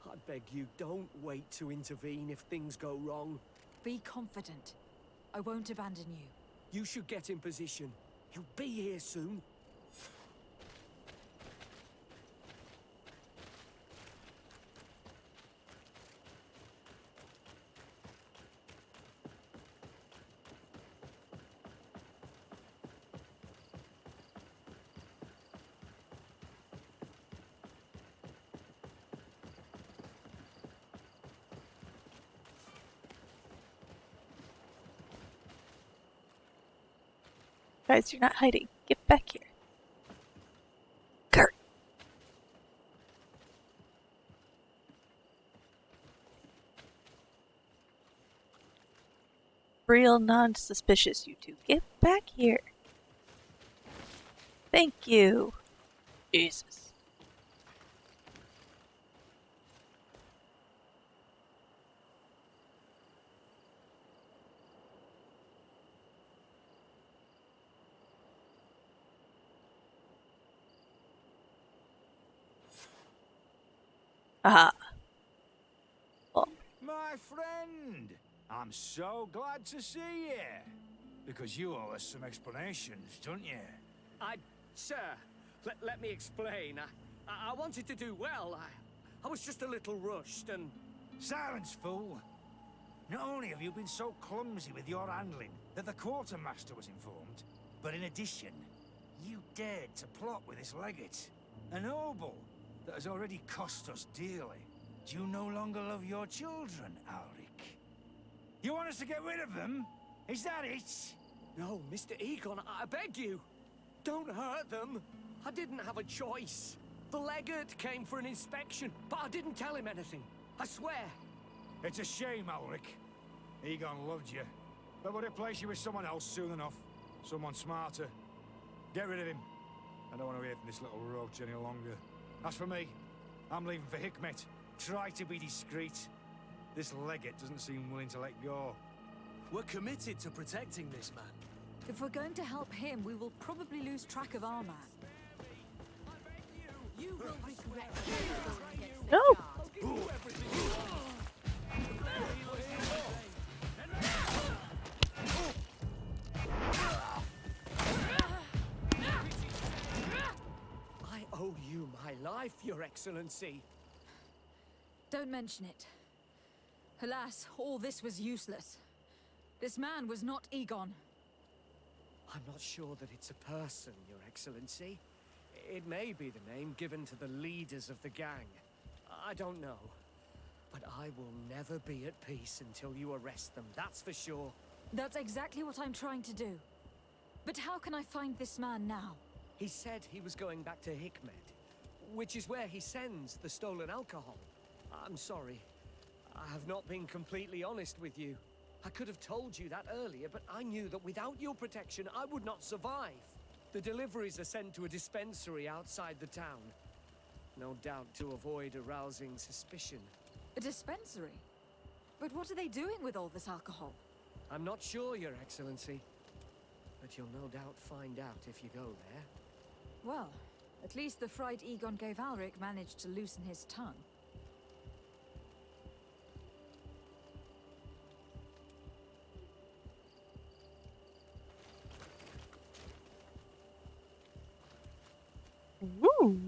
I beg you, don't wait to intervene if things go wrong. Be confident. I won't abandon you. You should get in position. He'll be here soon. Guys, you're not hiding. Get back here. Kurt! Real non-suspicious, you two. Get back here. Thank you. Jesus. Aha. Well. My friend, I'm so glad to see you. Because you owe us some explanations, don't you? Sir, let me explain. I wanted to do well. I was just a little rushed and... Silence, fool. Not only have you been so clumsy with your handling that the quartermaster was informed, but in addition, you dared to plot with this legate, a noble that has already cost us dearly. Do you no longer love your children, Alric? You want us to get rid of them? Is that it? No, Mr. Egon, I beg you. Don't hurt them. I didn't have a choice. The legate came for an inspection, but I didn't tell him anything. I swear. It's a shame, Alric. Egon loved you, but would replace you with someone else soon enough. Someone smarter. Get rid of him. I don't want to hear from this little roach any longer. As for me, I'm leaving for Hikmet. Try to be discreet. This legate doesn't seem willing to let go. We're committed to protecting this man. If we're going to help him, we will probably lose track of our man. You will regret it. No! I owe you my life, Your Excellency. Don't mention it. Alas, all this was useless. This man was not Egon. I'm not sure that it's a person, Your Excellency. It may be the name given to the leaders of the gang. I don't know. But I will never be at peace until you arrest them, that's for sure. That's exactly what I'm trying to do. But how can I find this man now? He said he was going back to Hikmet, which is where he sends the stolen alcohol. I'm sorry. I have not been completely honest with you. I could have told you that earlier, but I knew that without your protection, I would not survive. The deliveries are sent to a dispensary outside the town. No doubt to avoid arousing suspicion. A dispensary? But what are they doing with all this alcohol? I'm not sure, Your Excellency. But you'll no doubt find out if you go there. Well, at least the fright Egon gave Alric managed to loosen his tongue. Woo!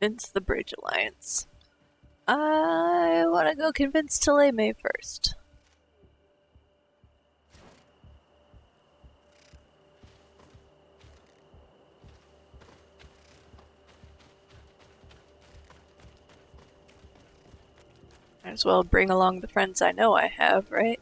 Convince the Bridge Alliance. I want to go convince Taleme first. Might as well bring along the friends I know I have, right?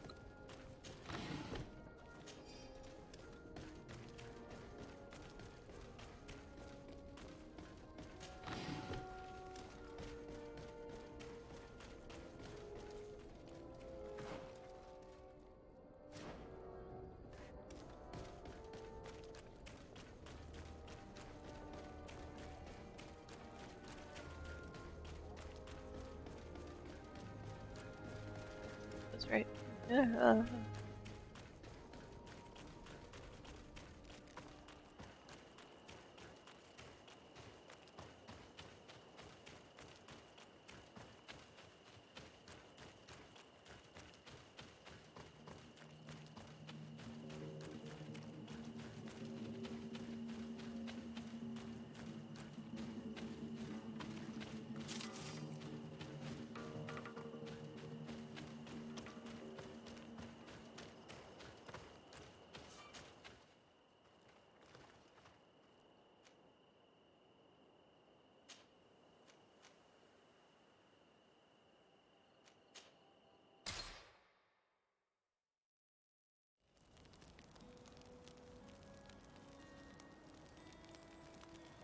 That's right. Yeah.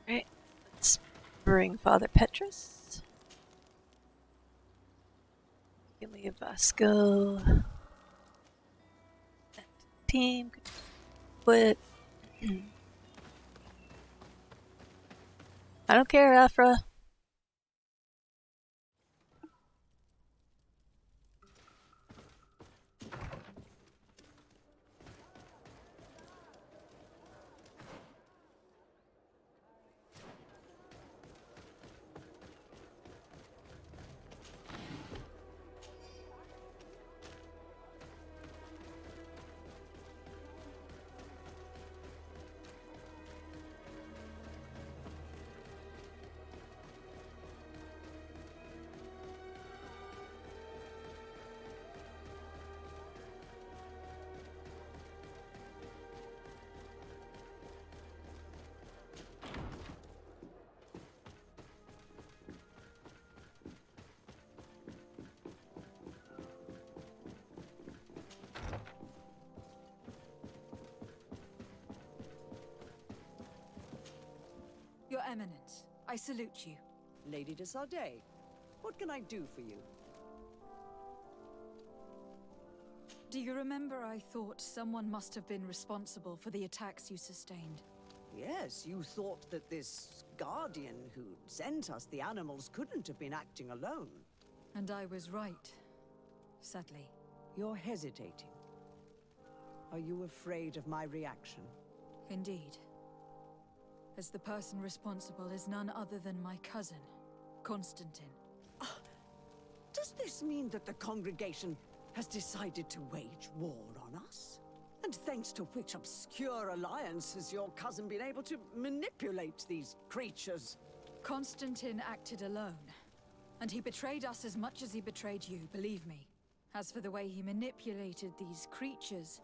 Right, let's bring Father Petrus. Gilia Vasco. Team. Quit. I don't care, Afra. Your Eminence, I salute you. Lady de Sardet, what can I do for you? Do you remember I thought someone must have been responsible for the attacks you sustained? Yes, you thought that this guardian who sent us the animals couldn't have been acting alone. And I was right, sadly. You're hesitating. Are you afraid of my reaction? Indeed. As the person responsible is none other than my cousin, Constantine. Does this mean that the congregation has decided to wage war on us? And thanks to which obscure alliance has your cousin been able to manipulate these creatures? Constantine acted alone, and he betrayed us as much as he betrayed you, believe me. As for the way he manipulated these creatures...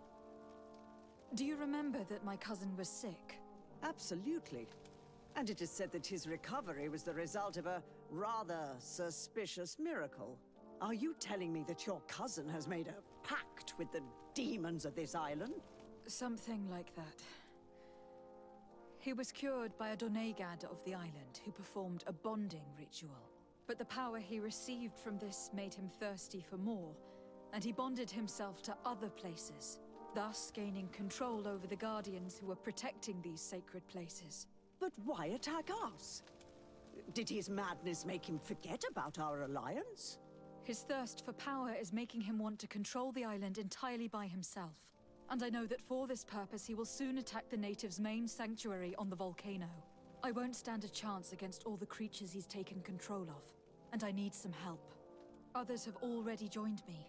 Do you remember that my cousin was sick? Absolutely. And it is said that his recovery was the result of a rather suspicious miracle. Are you telling me that your cousin has made a pact with the demons of this island? Something like that. He was cured by a Donegad of the island who performed a bonding ritual. But the power he received from this made him thirsty for more, and he bonded himself to other places, thus gaining control over the Guardians who were protecting these sacred places. But why attack us? Did his madness make him forget about our alliance? His thirst for power is making him want to control the island entirely by himself. And I know that for this purpose he will soon attack the natives' main sanctuary on the volcano. I won't stand a chance against all the creatures he's taken control of, and I need some help. Others have already joined me,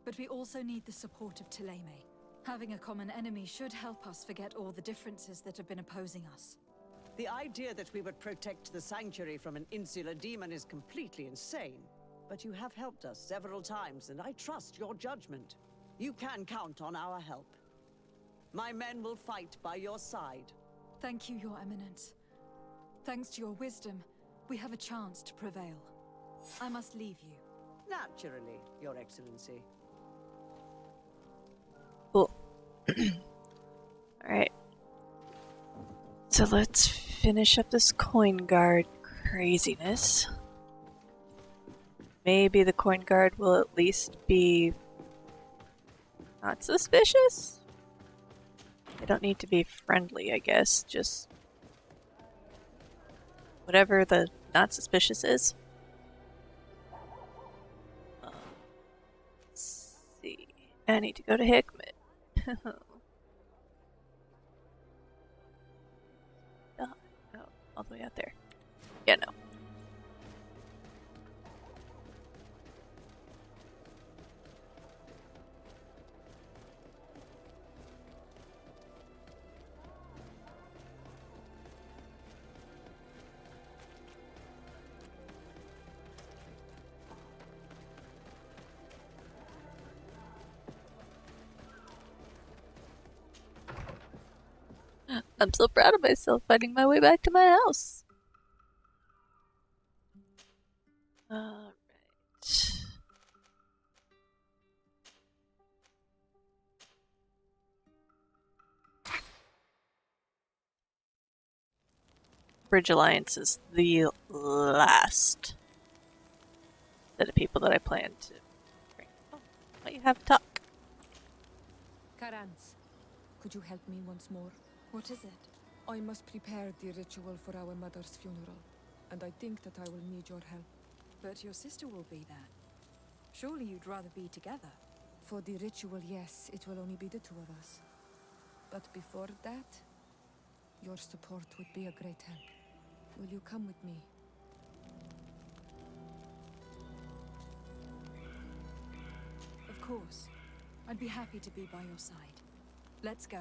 but we also need the support of Taleme. Having a common enemy should help us forget all the differences that have been opposing us. The idea that we would protect the sanctuary from an insular demon is completely insane. But you have helped us several times, and I trust your judgment. You can count on our help. My men will fight by your side. Thank you, Your Eminence. Thanks to your wisdom, we have a chance to prevail. I must leave you. Naturally, Your Excellency. Cool. Alright. So let's finish up this coin guard craziness. Maybe the coin guard will at least be not suspicious? They don't need to be friendly, I guess. Just whatever the not suspicious is. Let's see. I need to go to Hickman. Oh, all the way out there. Yeah, no. I'm so proud of myself finding my way back to my house. Alright. Bridge Alliance is the last set of people that I plan to bring. Oh, let you have a talk. Karans, could you help me once more? What is it? I must prepare the ritual for our mother's funeral, and I think that I will need your help. But your sister will be there. Surely you'd rather be together. For the ritual, yes, it will only be the two of us. But before that, your support would be a great help. Will you come with me? Of course. I'd be happy to be by your side. Let's go.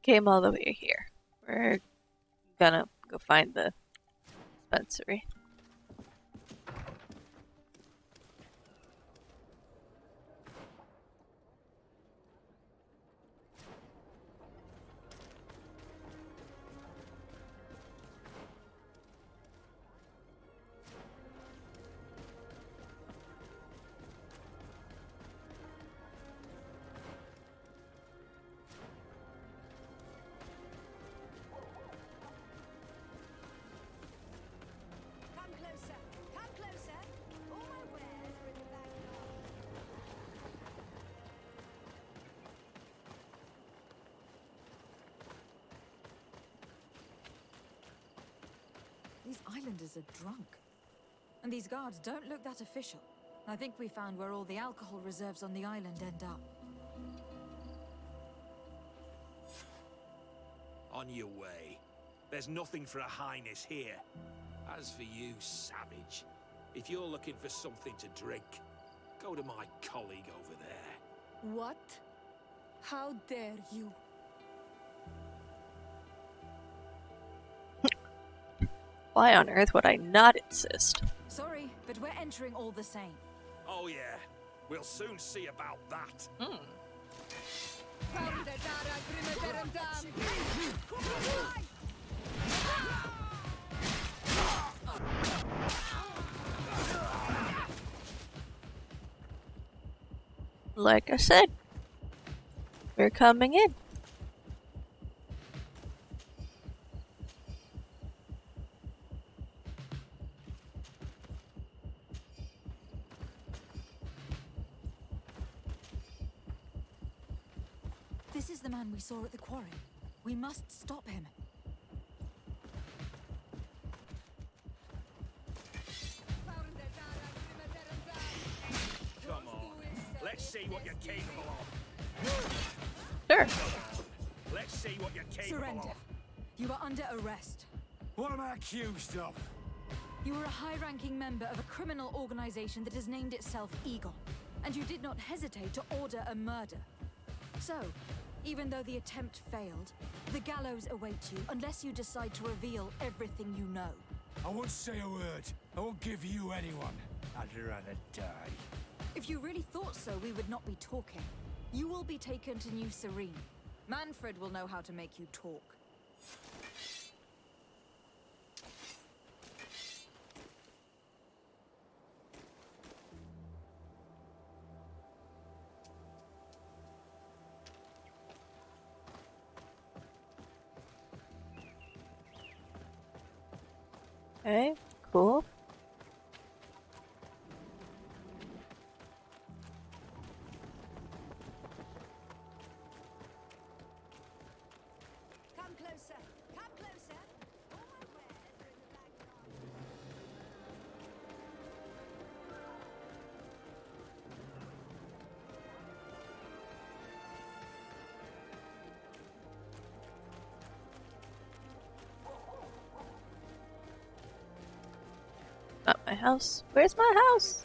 Came all the way here. We're gonna go find the dispensary. These islanders are drunk. And these guards don't look that official. I think we found where all the alcohol reserves on the island end up. On your way. There's nothing for a highness here. As for you, savage, if you're looking for something to drink, go to my colleague over there. What? How dare you? Why on earth would I not insist? Sorry, but we're entering all the same. Oh yeah, we'll soon see about that. Like I said, we're coming in. This is the man we saw at the quarry. We must stop him. Come on. Let's see what you're capable of. Sure. Let's see what you're capable Surrender. of. You are under arrest. What am I accused of? You are a high-ranking member of a criminal organization that has named itself Eagle, and you did not hesitate to order a murder. So, even though the attempt failed, the gallows awaits you unless you decide to reveal everything you know. I won't say a word. I won't give you anyone. I'd rather die. If you really thought so, we would not be talking. You will be taken to New Serene. Manfred will know how to make you talk. Okay, cool. Come closer. Come closer. All my wares are in the back yard. Not my house. Where's my house?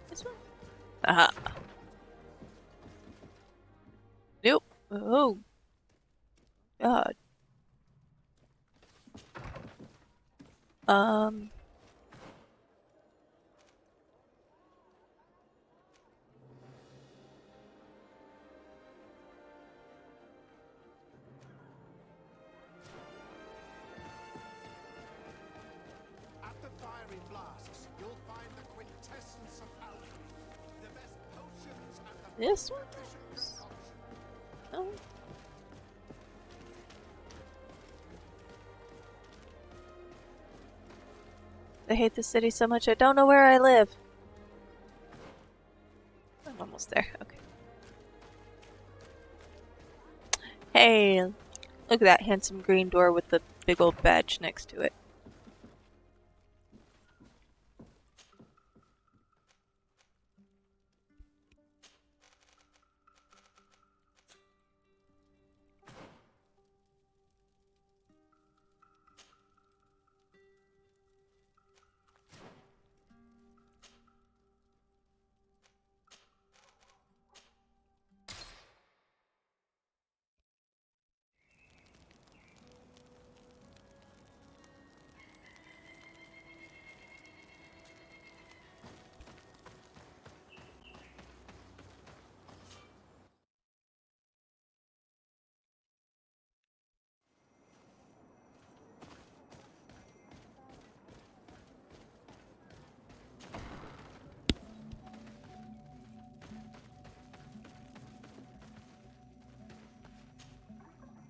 This one? Aha. Nope. Oh. God. At the fiery flasks, you'll find the quintessence of alchemy. The best potions and the This most one? efficient concoctions. Oh. I hate this city so much I don't know where I live. I'm almost there. Okay. Hey, look at that handsome green door with the big old badge next to it.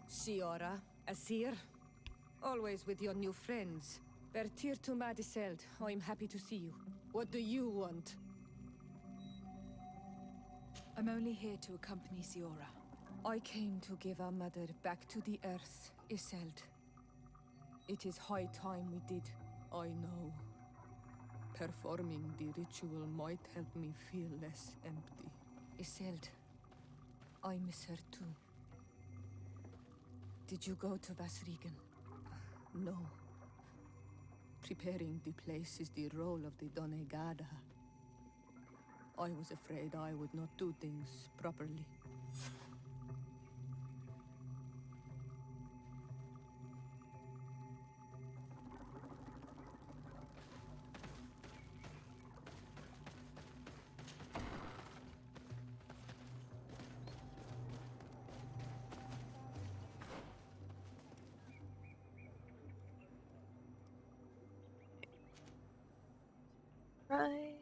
Siora, Asir, always with your new friends. Bertir to Madiseld, I'm happy to see you. What do you want? I'm only here to accompany Siora. I came to give our mother back to the earth, Iseld. It is high time we did, I know. Performing the ritual might help me feel less empty. Iseld, I miss her too. Did you go to Vasrigan? No. Preparing the place is the role of the Donegada. I was afraid I would not do things properly. Right.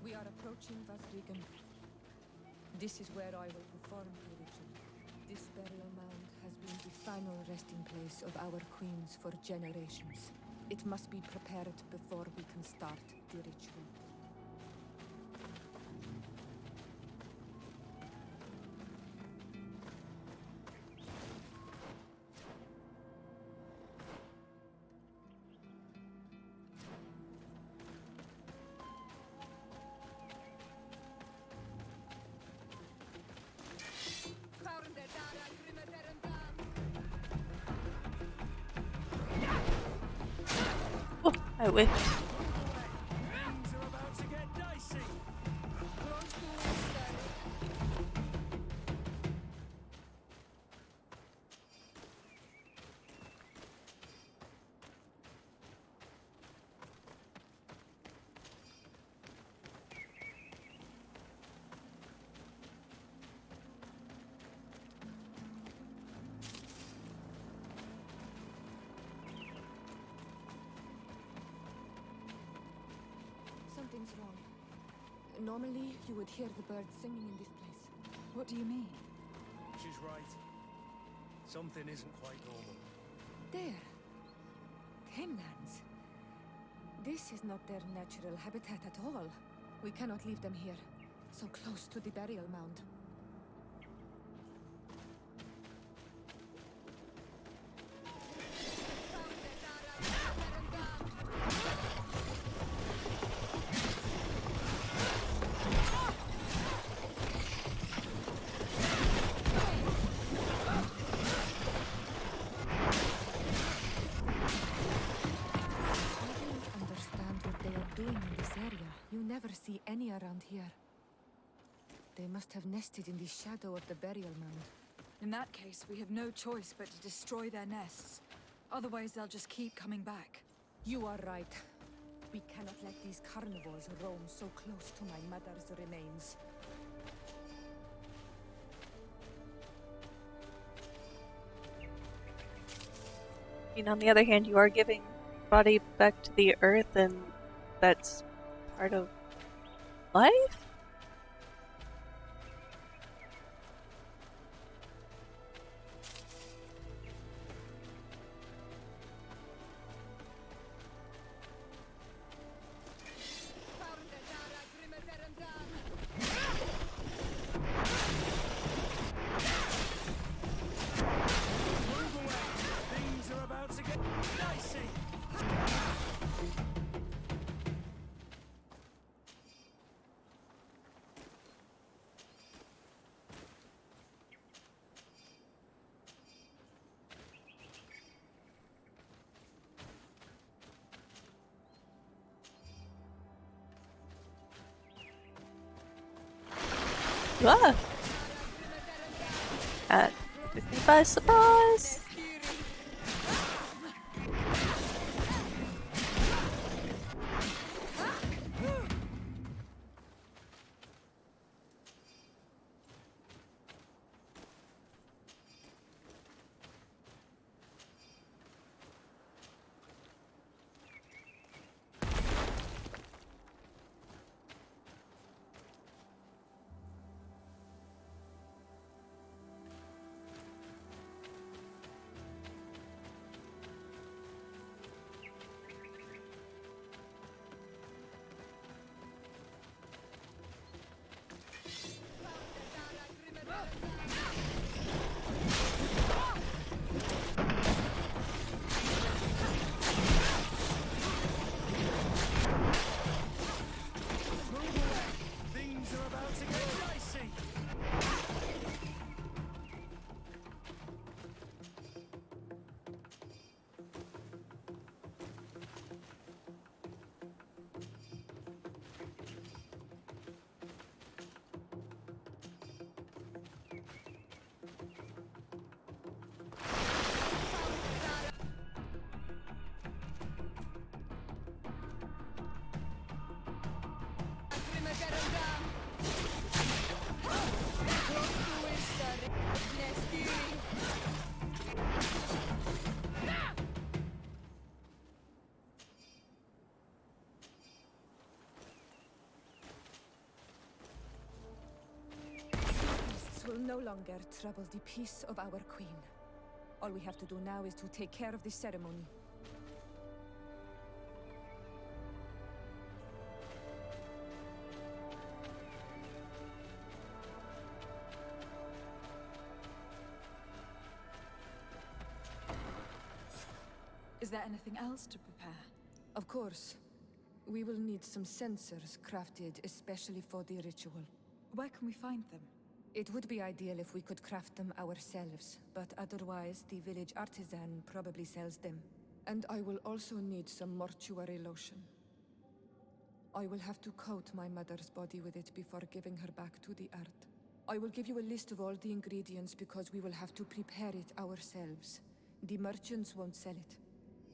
We are approaching Vasrigan. This is where I will perform the ritual. This burial mound has been the final resting place of our queens for generations. It must be prepared before we can start the ritual. Oh, I whiffed. Things are about to get dicey. Something's wrong. Normally, you would hear the birds singing in this place. What do you mean? She's right. Something isn't quite normal. There. Tamelands. This is not their natural habitat at all. We cannot leave them here, so close to the burial mound. Never see any around here. They must have nested in the shadow of the burial mound. In that case, we have no choice but to destroy their nests. Otherwise, they'll just keep coming back. You are right. We cannot let these carnivores roam so close to my mother's remains. And on the other hand, you are giving body back to the earth, and that's part of life? Things are about to get dicey. Ah! And took me by surprise! Things are about to get dicey. Beasts will no longer trouble the peace of our queen. All we have to do now is to take care of the ceremony. Is there anything else to prepare? Of course. We will need some sensors crafted especially for the ritual. Where can we find them? It would be ideal if we could craft them ourselves, but otherwise the village artisan probably sells them. And I will also need some mortuary lotion. I will have to coat my mother's body with it before giving her back to the earth. I will give you a list of all the ingredients because we will have to prepare it ourselves. The merchants won't sell it.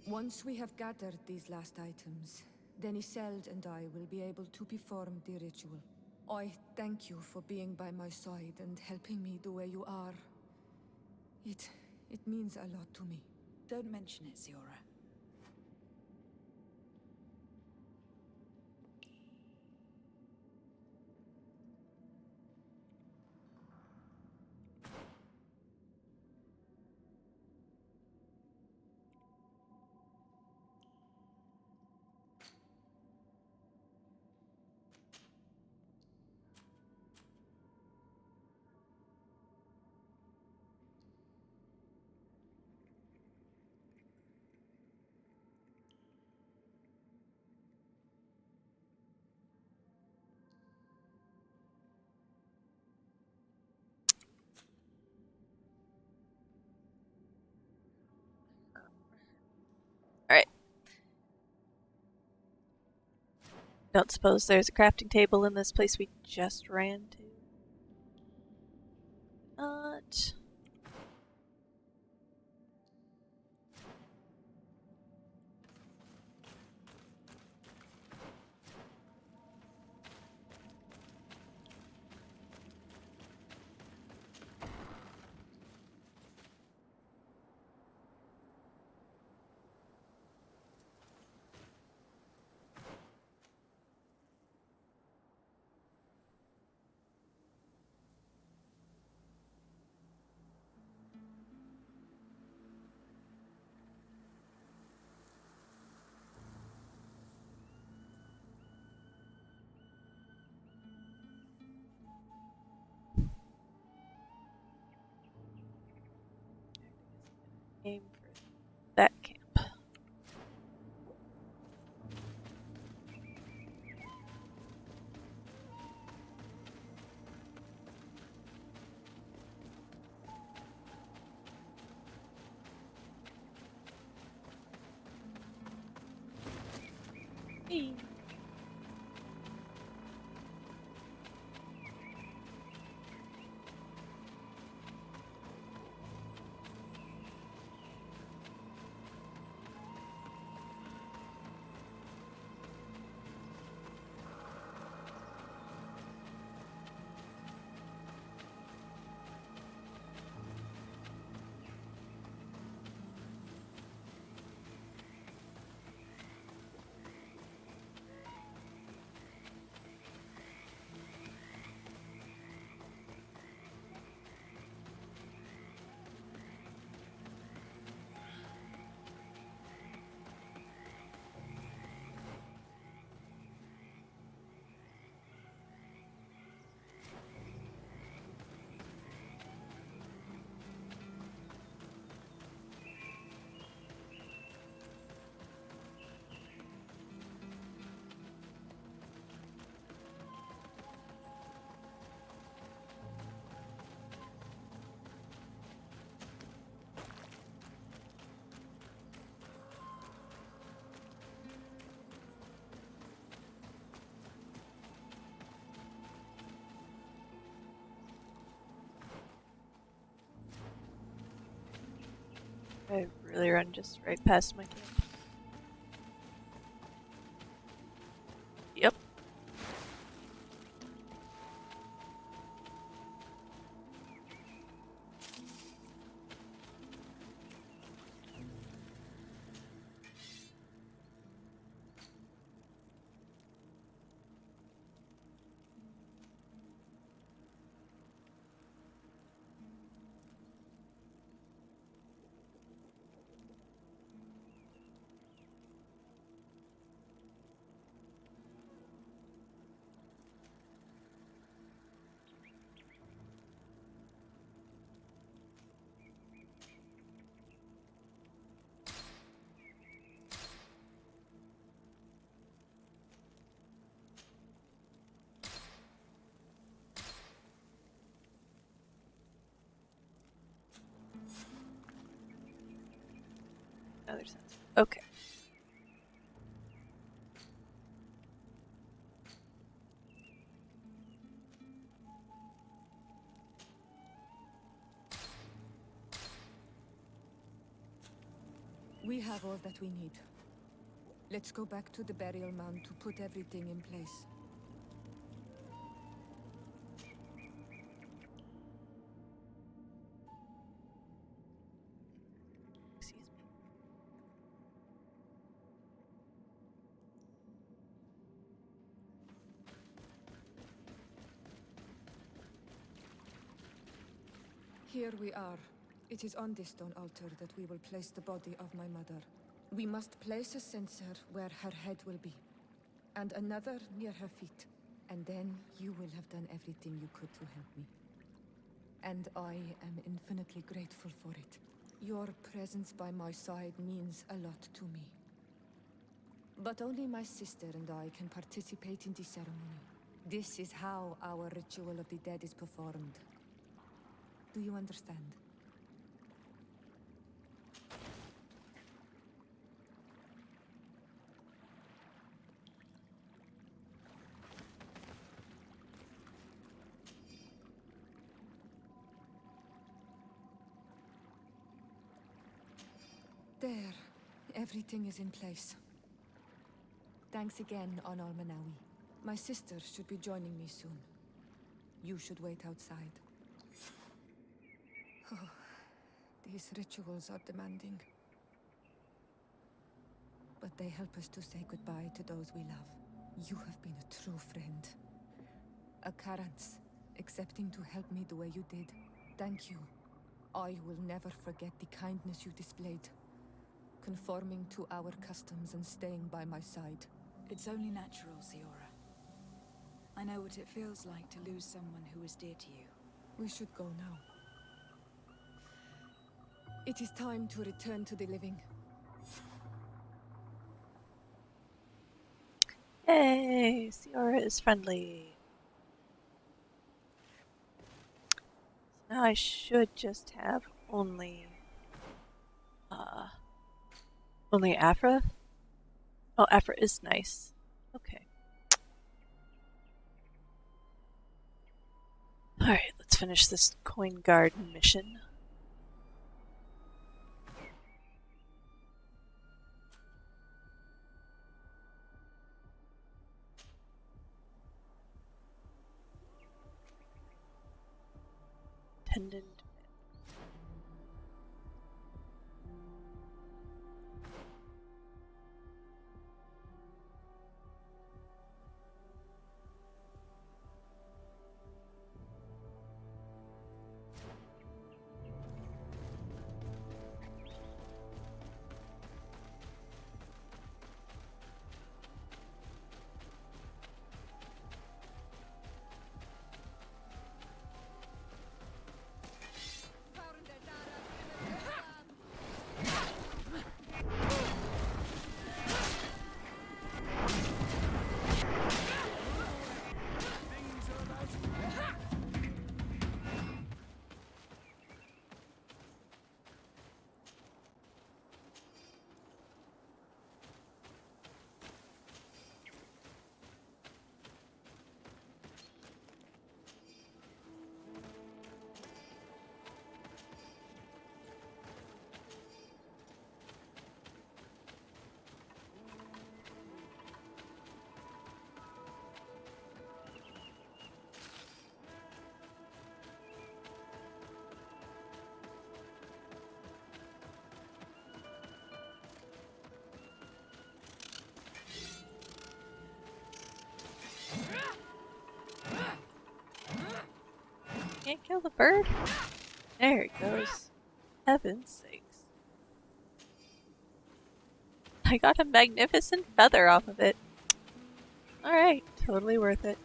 Once we have gathered these last items, then Isolde and I will be able to perform the ritual. I thank you for being by my side and helping me the way you are. It means a lot to me. Don't mention it, Ziora. Alright. Don't suppose there's a crafting table in this place we just ran to? Not. Aim for that camp. Hey. I really run just right past my camp. Yep. Other sense. Okay. We have all that we need. Let's go back to the burial mound to put everything in place. Excuse me. Here we are. It is on this stone altar that we will place the body of my mother. We must place a censer where her head will be, and another near her feet. And then you will have done everything you could to help me. And I am infinitely grateful for it. Your presence by my side means a lot to me. But only my sister and I can participate in the ceremony. This is how our ritual of the dead is performed. Do you understand? There. Everything is in place. Thanks again, Onal Manawi. My sister should be joining me soon. You should wait outside. Oh, these rituals are demanding. But they help us to say goodbye to those we love. You have been a true friend. A Karans, accepting to help me the way you did. Thank you. I will never forget the kindness you displayed. Conforming to our customs and staying by my side. It's only natural, Siora. I know what it feels like to lose someone who is dear to you. We should go now. It is time to return to the living. Hey, Siora is friendly. So now I should just have only Afra? Oh, Afra is nice. Okay. Alright, let's finish this coin guard mission. Tendon. kill the bird? There it goes. Heaven's sakes. I got a magnificent feather off of it. Alright, totally worth it.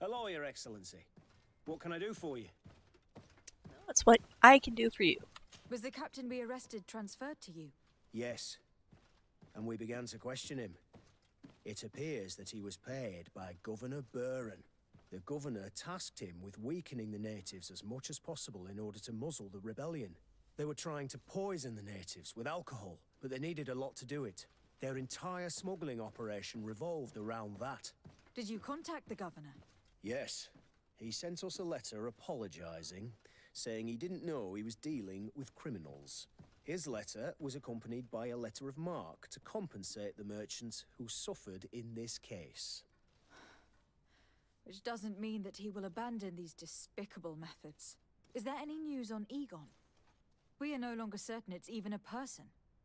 Hello, Your Excellency. What can I do for you? That's what I can do for you. Was the captain we arrested transferred to you? Yes. And we began to question him. It appears that he was paid by Governor Buren. The governor tasked him with weakening the natives as much as possible in order to muzzle the rebellion. They were trying to poison the natives with alcohol, but they needed a lot to do it. Their entire smuggling operation revolved around that. Did you contact the governor? Yes. He sent us a letter apologizing, saying he didn't know he was dealing with criminals. His letter was accompanied by a letter of marque to compensate the merchants who suffered in this case. Which doesn't mean that he will abandon these despicable methods. Is there any news on Egon? We are no longer certain it's even a person.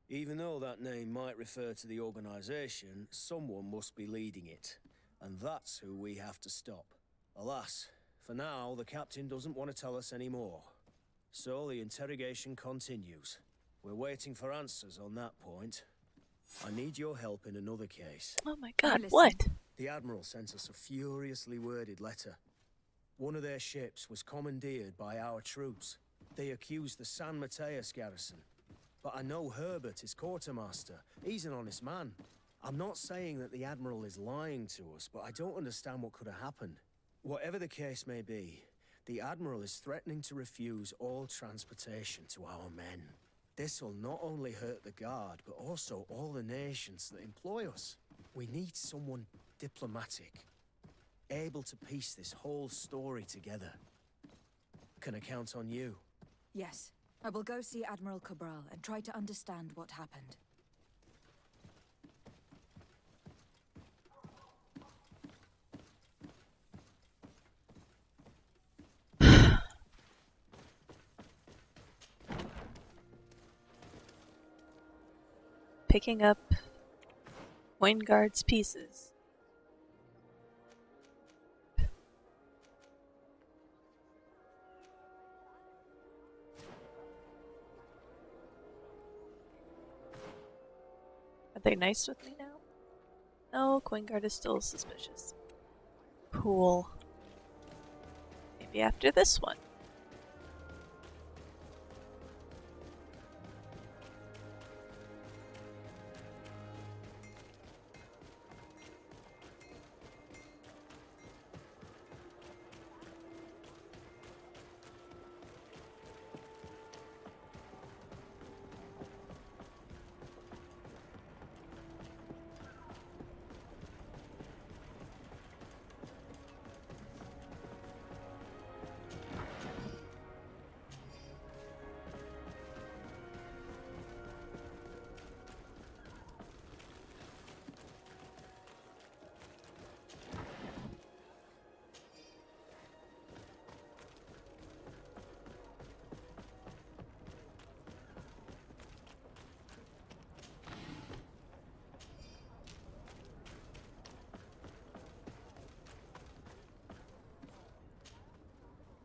Even though that name might refer to the organization, someone must be leading it. And that's who we have to stop. Alas, for now, the captain doesn't want to tell us any more. So the interrogation continues. We're waiting for answers on that point. I need your help in another case. Oh my god, what? The Admiral sent us a furiously worded letter. One of their ships was commandeered by our troops. They accused the San Mateus garrison. But I know Herbert is quartermaster. He's an honest man. I'm not saying that the Admiral is lying to us, but I don't understand what could have happened. Whatever the case may be, the Admiral is threatening to refuse all transportation to our men. This will not only hurt the Guard, but also all the nations that employ us. We need someone diplomatic, able to piece this whole story together. Can I count on you? Yes. I will go see Admiral Cabral and try to understand what happened. Picking up Wingard's pieces. Are they nice with me now? No, Quingard is still suspicious. Cool. Maybe after this one.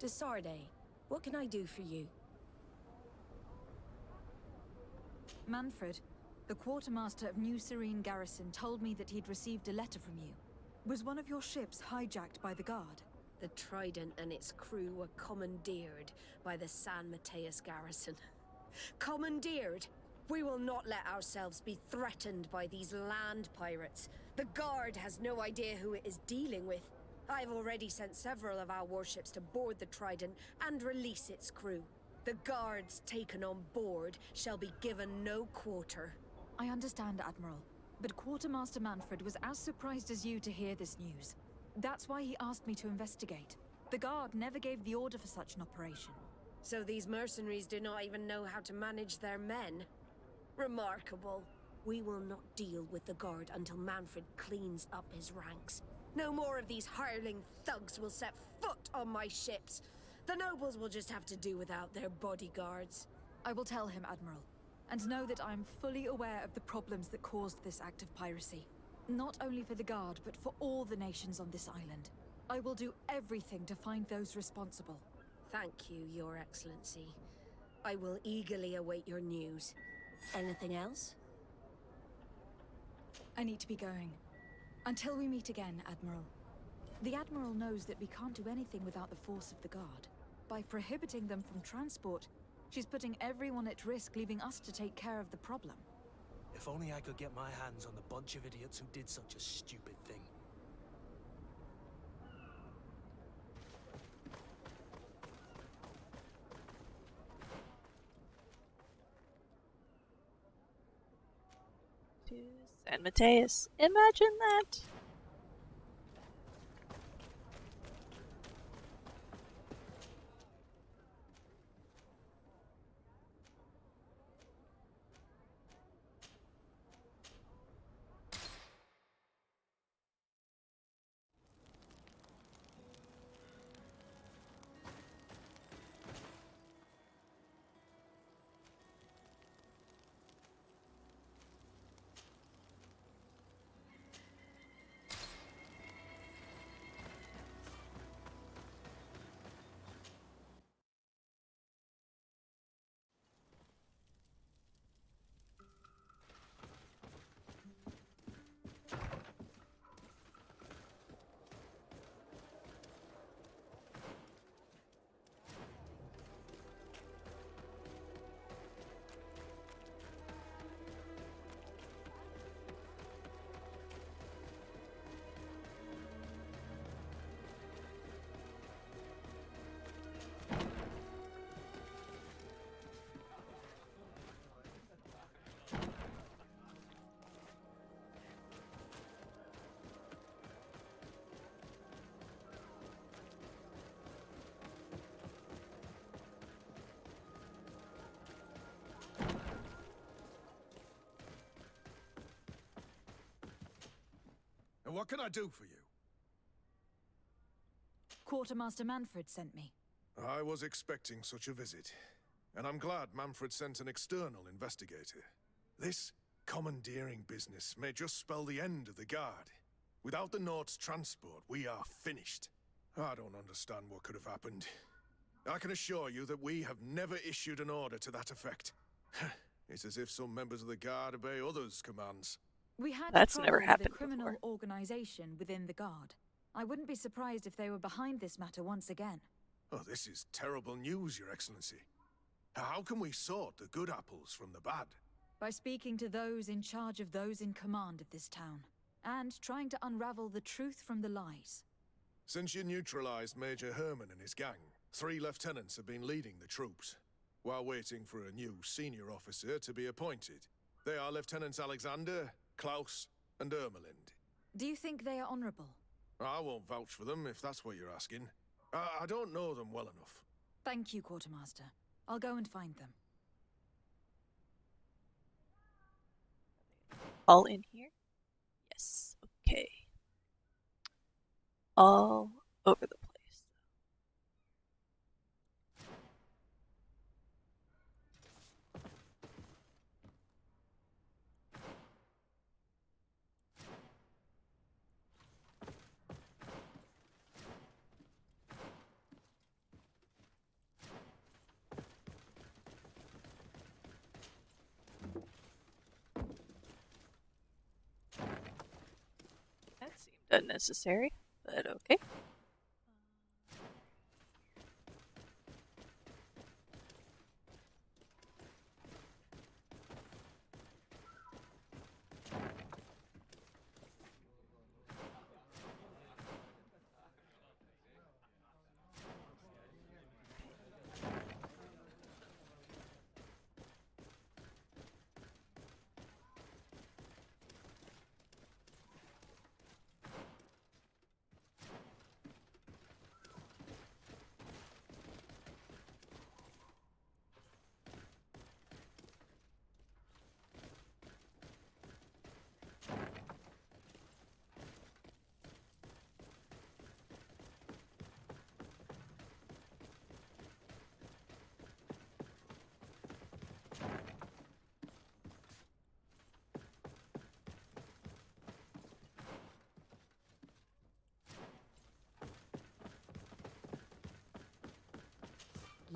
Desarde, what can I do for you? Manfred, the quartermaster of New Serene Garrison told me that he'd received a letter from you. Was one of your ships hijacked by the Guard? The Trident and its crew were commandeered by the San Mateus Garrison. Commandeered? We will not let ourselves be threatened by these land pirates. The Guard has no idea who it is dealing with. I've already sent several of our warships to board the Trident and release its crew. The guards taken on board shall be given no quarter. I understand, Admiral, but Quartermaster Manfred was as surprised as you to hear this news. That's why he asked me to investigate. The Guard never gave the order for such an operation. So these mercenaries do not even know how to manage their men? Remarkable. We will not deal with the Guard until Manfred cleans up his ranks. No more of these hireling thugs will set foot on my ships. The nobles will just have to do without their bodyguards. I will tell him, Admiral, and know that I am fully aware of the problems that caused this act of piracy. Not only for the Guard, but for all the nations on this island. I will do everything to find those responsible. Thank you, Your Excellency. I will eagerly await your news. Anything else? I need to be going. Until we meet again, Admiral. The Admiral knows that we can't do anything without the force of the Guard. By prohibiting them from transport, she's putting everyone at risk, leaving us to take care of the problem. If only I could get my hands on the bunch of idiots who did such a stupid thing. To San Mateus. Imagine that. And what can I do for you? Quartermaster Manfred sent me. I was expecting such a visit, and I'm glad Manfred sent an external investigator. This commandeering business may just spell the end of the Guard. Without the Nord's transport, we are finished. I don't understand what could have happened. I can assure you that we have never issued an order to that effect. It's as if some members of the Guard obey others' commands. We had That's trouble never with happened a criminal before. organization within the Guard. I wouldn't be surprised if they were behind this matter once again. Oh, this is terrible news, Your Excellency. How can we sort the good apples from the bad? By speaking to those in charge of those in command of this town, and trying to unravel the truth from the lies. Since you neutralized Major Herman and his gang, 3 lieutenants have been leading the troops, while waiting for a new senior officer to be appointed. They are Lieutenants Alexander, Klaus, and Ermelind. Do you think they are honorable? I won't vouch for them if that's what you're asking. I don't know them well enough. Thank you, Quartermaster. I'll go and find them. All in here? Yes. Okay. All over the place. That seemed unnecessary, but okay.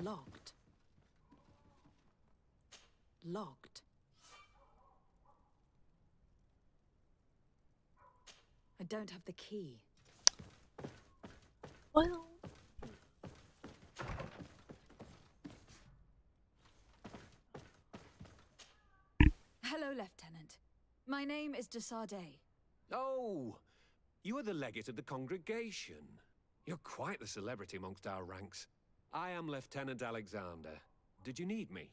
Locked. Locked. I don't have the key. Well... Hello, Lieutenant. My name is de Sardet. Oh, you are the legate of the congregation. You're quite the celebrity amongst our ranks. I am Lieutenant Alexander. Did you need me?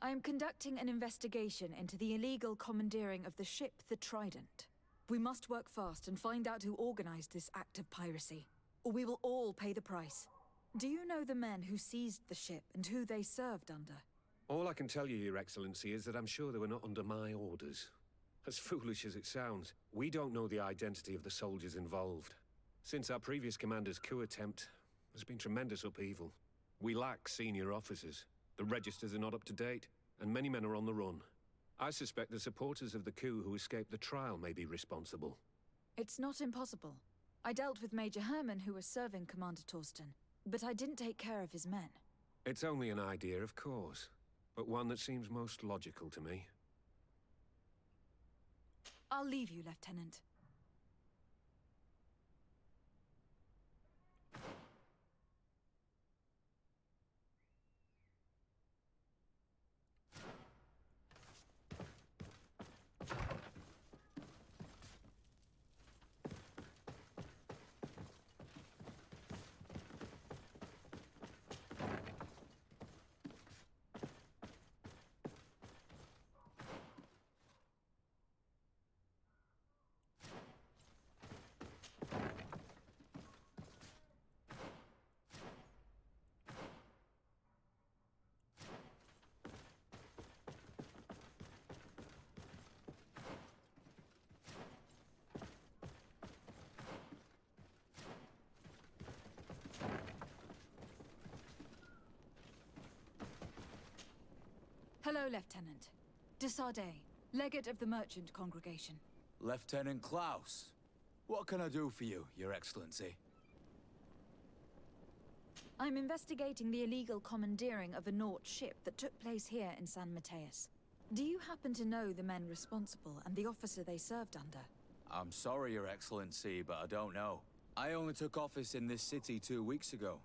I am conducting an investigation into the illegal commandeering of the ship, the Trident. We must work fast and find out who organized this act of piracy, or we will all pay the price. Do you know the men who seized the ship and who they served under? All I can tell you, Your Excellency, is that I'm sure they were not under my orders. As foolish as it sounds, we don't know the identity of the soldiers involved. Since our previous commander's coup attempt, there's been tremendous upheaval. We lack senior officers. The registers are not up to date, and many men are on the run. I suspect the supporters of the coup who escaped the trial may be responsible. It's not impossible. I dealt with Major Herman, who was serving Commander Torsten, but I didn't take care of his men. It's only an idea, of course, but one that seems most logical to me. I'll leave you, Lieutenant. Hello, Lieutenant. De Sardet, legate of the merchant congregation. Lieutenant Klaus, what can I do for you, Your Excellency? I'm investigating the illegal commandeering of a Nort ship that took place here in San Mateus. Do you happen to know the men responsible and the officer they served under? I'm sorry, Your Excellency, but I don't know. I only took office in this city 2 weeks ago.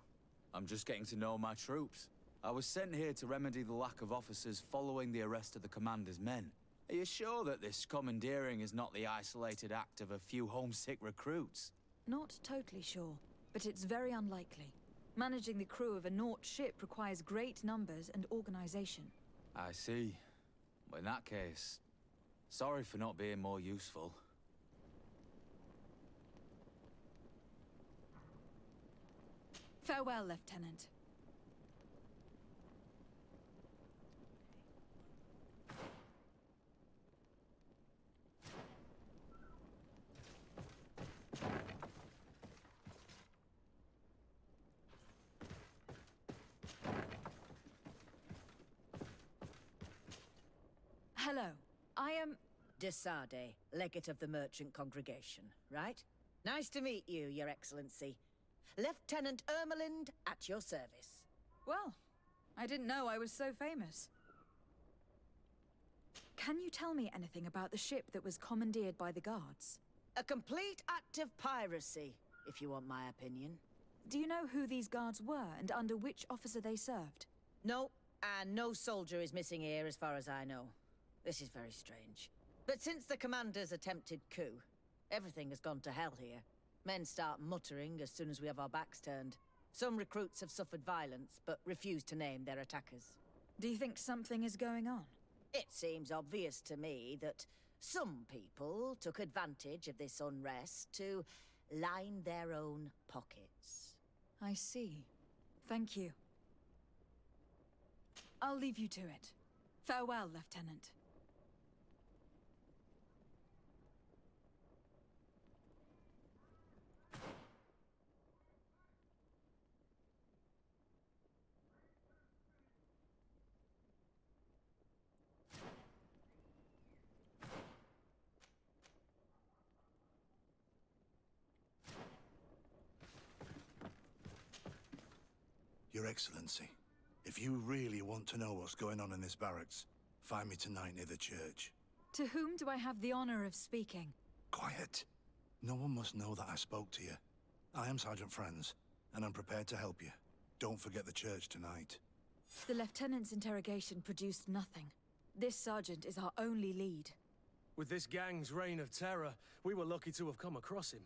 I'm just getting to know my troops. I was sent here to remedy the lack of officers following the arrest of the commander's men. Are you sure that this commandeering is not the isolated act of a few homesick recruits? Not totally sure, but it's very unlikely. Managing the crew of a Naut ship requires great numbers and organization. I see. Well, in that case, sorry for not being more useful. Farewell, Lieutenant. Hello, I am... Desade, legate of the merchant congregation, right? Nice to meet you, Your Excellency. Lieutenant Ermelind, at your service. Well, I didn't know I was so famous. Can you tell me anything about the ship that was commandeered by the guards? A complete act of piracy, if you want my opinion. Do you know who these guards were and under which officer they served? No, and no soldier is missing here as far as I know. This is very strange. But since the commander's attempted coup, everything has gone to hell here. Men start muttering as soon as we have our backs turned. Some recruits have suffered violence, but refuse to name their attackers. Do you think something is going on? It seems obvious to me that some people took advantage of this unrest to line their own pockets. I see. Thank you. I'll leave you to it. Farewell, Lieutenant. Your Excellency, if you really want to know what's going on in this barracks, find me tonight near the church. To whom do I have the honor of speaking? Quiet. No one must know that I spoke to you. I am Sergeant Franz, and I'm prepared to help you. Don't forget the church tonight. The Lieutenant's interrogation produced nothing. This sergeant is our only lead. With this gang's reign of terror, we were lucky to have come across him.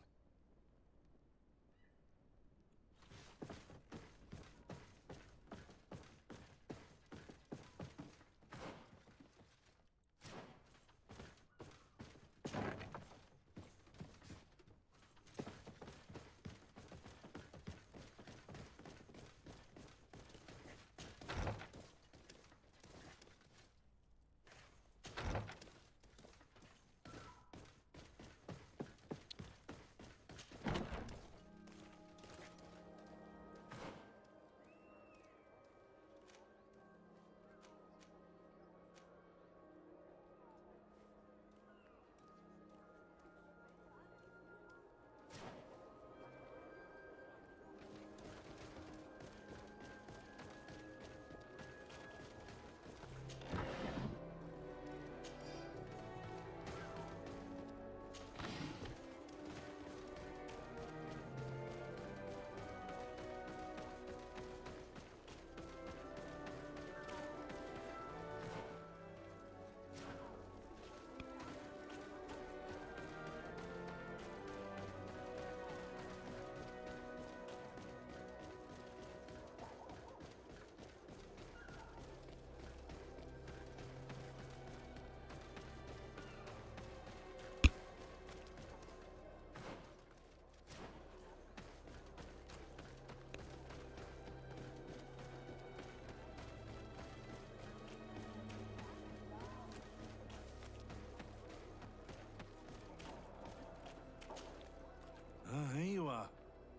Here you are.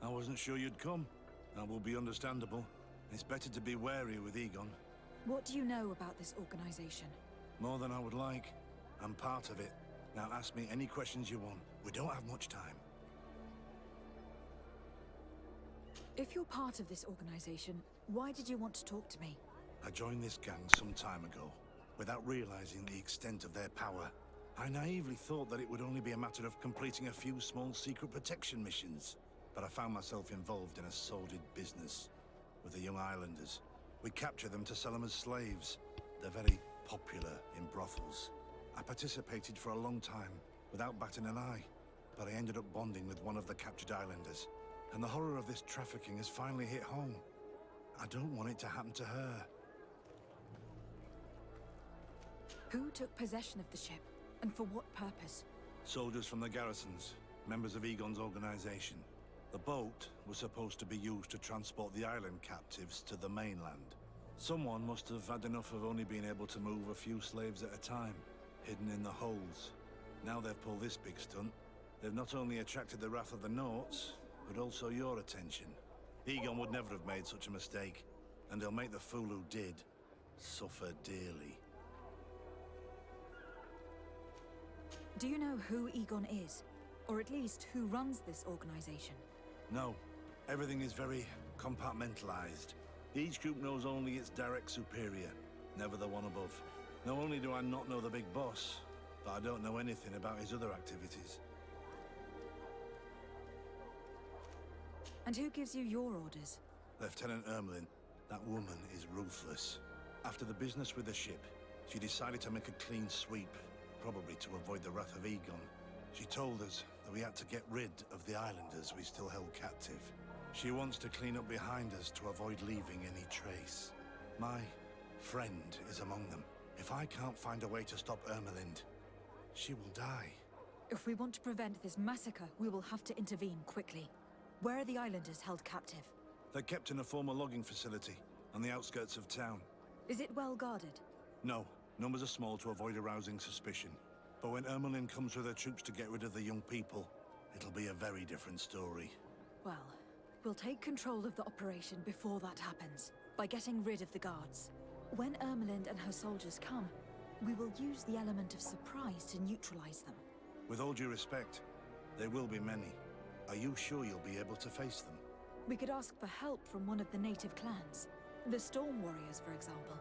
I wasn't sure you'd come. That will be understandable. It's better to be wary with Egon. What do you know about this organization? More than I would like. I'm part of it. Now ask me any questions you want. We don't have much time. If you're part of this organization, why did you want to talk to me? I joined this gang some time ago, without realizing the extent of their power. I naively thought that it would only be a matter of completing a few small secret protection missions. but I found myself involved in a sordid business with the young islanders. We capture them to sell them as slaves. They're very popular in brothels. I participated for a long time without batting an eye, but I ended up bonding with one of the captured islanders. And the horror of this trafficking has finally hit home. I don't want it to happen to her. Who took possession of the ship, and for what purpose? Soldiers from the garrisons, members of Egon's organization. The boat was supposed to be used to transport the island captives to the mainland. Someone must have had enough of only being able to move a few slaves at a time, hidden in the holds. Now they've pulled this big stunt. They've not only attracted the wrath of the Nauts, but also your attention. Egon would never have made such a mistake, and he'll make the fool who did suffer dearly. Do you know who Egon is? Or at least who runs this organization? No. Everything is very compartmentalized. Each group knows only its direct superior, never the one above. Not only do I not know the big boss, but I don't know anything about his other activities. And who gives you your orders? Lieutenant Ermelin. That woman is ruthless. After the business with the ship, she decided to make a clean sweep, probably to avoid the wrath of Egon. She told us that we had to get rid of the islanders we still held captive. She wants to clean up behind us to avoid leaving any trace. My friend is among them. If I can't find a way to stop Ermelind, she will die. If we want to prevent this massacre, we will have to intervene quickly. Where are the islanders held captive? They're kept in a former logging facility on the outskirts of town. Is it well guarded? No. Numbers are small to avoid arousing suspicion. But when Ermelin comes with her troops to get rid of the young people, it'll be a very different story. Well, we'll take control of the operation before that happens, by getting rid of the guards. When Ermelind and her soldiers come, we will use the element of surprise to neutralize them. With all due respect, there will be many. Are you sure you'll be able to face them? We could ask for help from one of the native clans. The Storm Warriors, for example.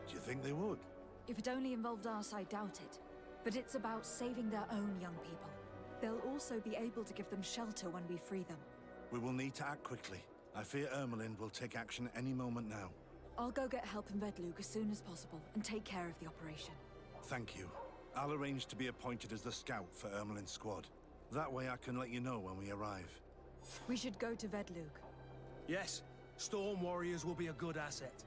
Do you think they would? If it only involved us, I doubt it. But it's about saving their own young people. They'll also be able to give them shelter when we free them. We will need to act quickly. I fear Ermelin will take action any moment now. I'll go get help in Vedlug as soon as possible and take care of the operation. Thank you. I'll arrange to be appointed as the scout for Ermelin's squad. That way I can let you know when we arrive. We should go to Vedlug. Yes, Storm Warriors will be a good asset.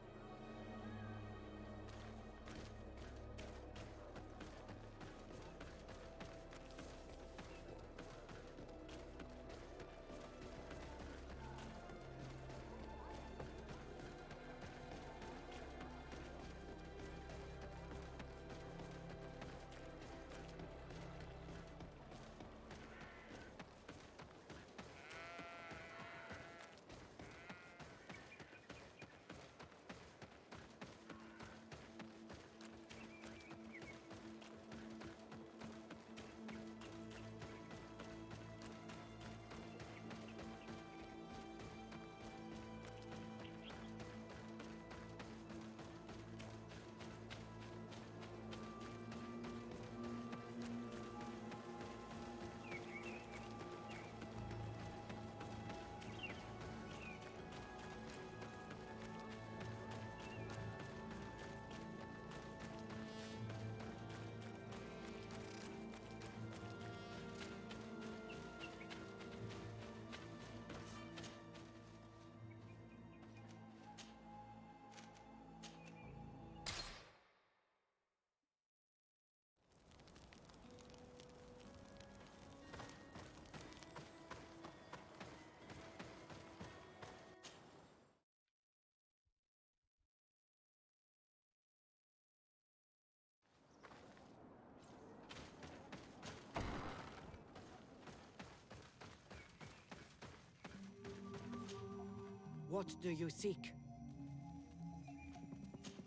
What do you seek?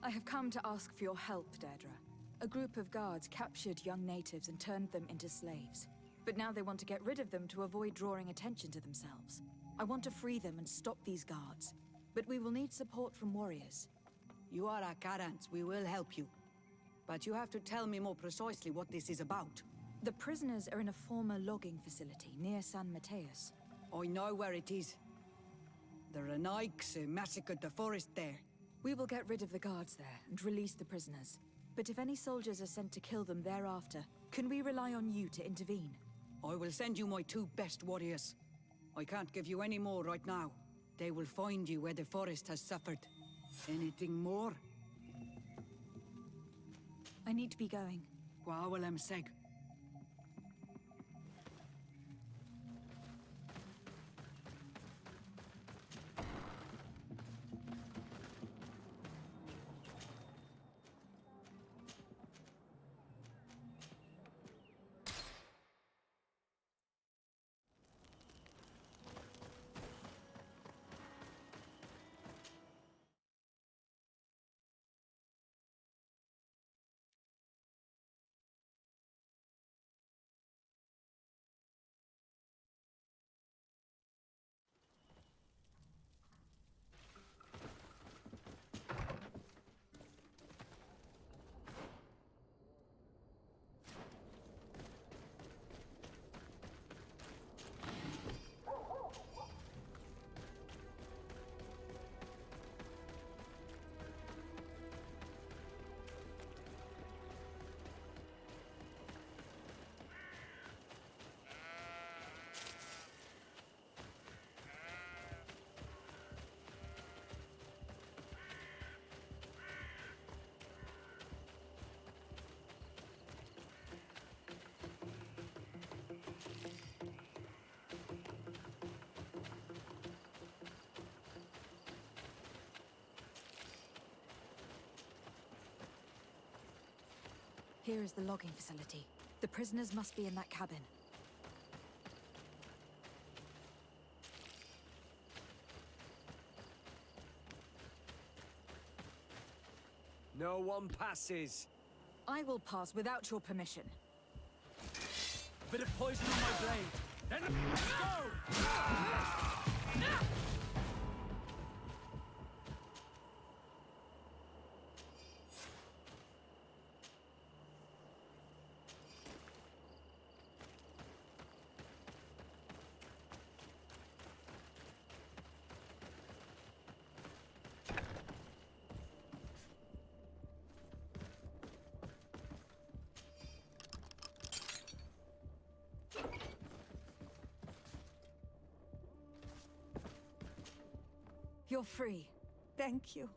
I have come to ask for your help, Deirdre. A group of guards captured young natives and turned them into slaves. But now they want to get rid of them to avoid drawing attention to themselves. I want to free them and stop these guards. But we will need support from warriors. You are a Karant. We will help you. But you have to tell me more precisely what this is about. The prisoners are in a former logging facility near San Mateus. I know where it is. The Renaiks massacred the forest there. We will get rid of the guards there and release the prisoners. But if any soldiers are sent to kill them thereafter, can we rely on you to intervene? I will send you my 2 best warriors. I can't give you any more right now. They will find you where the forest has suffered. Anything more? I need to be going. Gwawalem seg. Here is the logging facility. The prisoners must be in that cabin. No one passes. I will pass without your permission. Bit of poison on my blade. Then let's go! You're free. Thank you.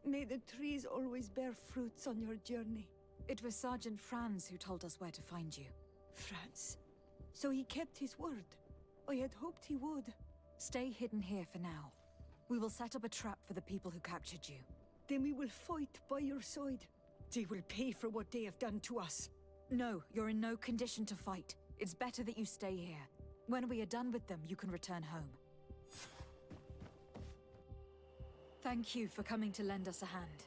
May the trees always bear fruits on your journey. It was Sergeant Franz who told us where to find you. Franz. So he kept his word. I had hoped he would. Stay hidden here for now. We will set up a trap for the people who captured you. Then we will fight by your side. They will pay for what they have done to us. No, you're in no condition to fight. It's better that you stay here. When we are done with them, you can return home. Thank you for coming to lend us a hand.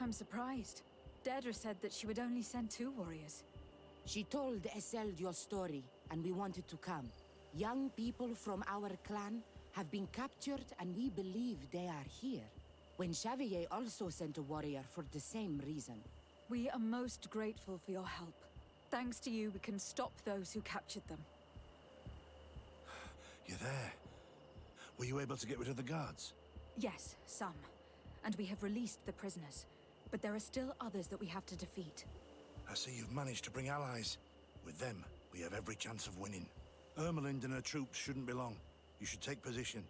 I'm surprised. Deirdre said that she would only send 2 warriors. She told Eseld your story, and we wanted to come. Young people from our clan have been captured, and we believe they are here. When Xavier also sent a warrior for the same reason. We are most grateful for your help. Thanks to you, we can stop those who captured them. You're there. Were you able to get rid of the guards? Yes, some. And we have released the prisoners. But there are still others that we have to defeat. I see you've managed to bring allies. With them, we have every chance of winning. Ermelind and her troops shouldn't be long. You should take position.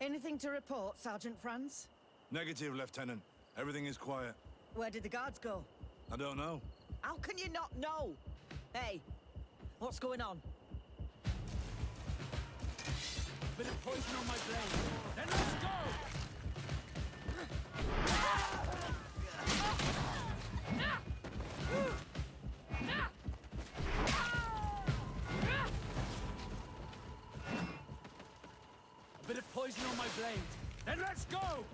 Anything to report, Sergeant Franz? Negative, Lieutenant. Everything is quiet. Where did the guards go? I don't know. How can you not know? Hey, what's going on? Bit of poison on my blade. Then let's go! A bit of poison on my blade. Then let's go!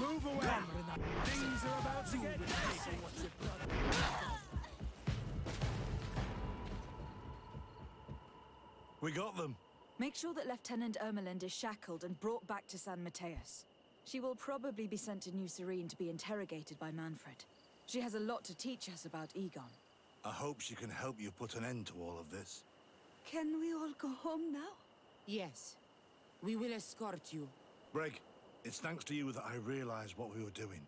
Move away! Things are about to get messy. We got them. Make sure that Lieutenant Ermelind is shackled and brought back to San Mateus. She will probably be sent to New Serene to be interrogated by Manfred. She has a lot to teach us about Egon. I hope she can help you put an end to all of this. Can we all go home now? Yes. We will escort you. Greg, it's thanks to you that I realized what we were doing.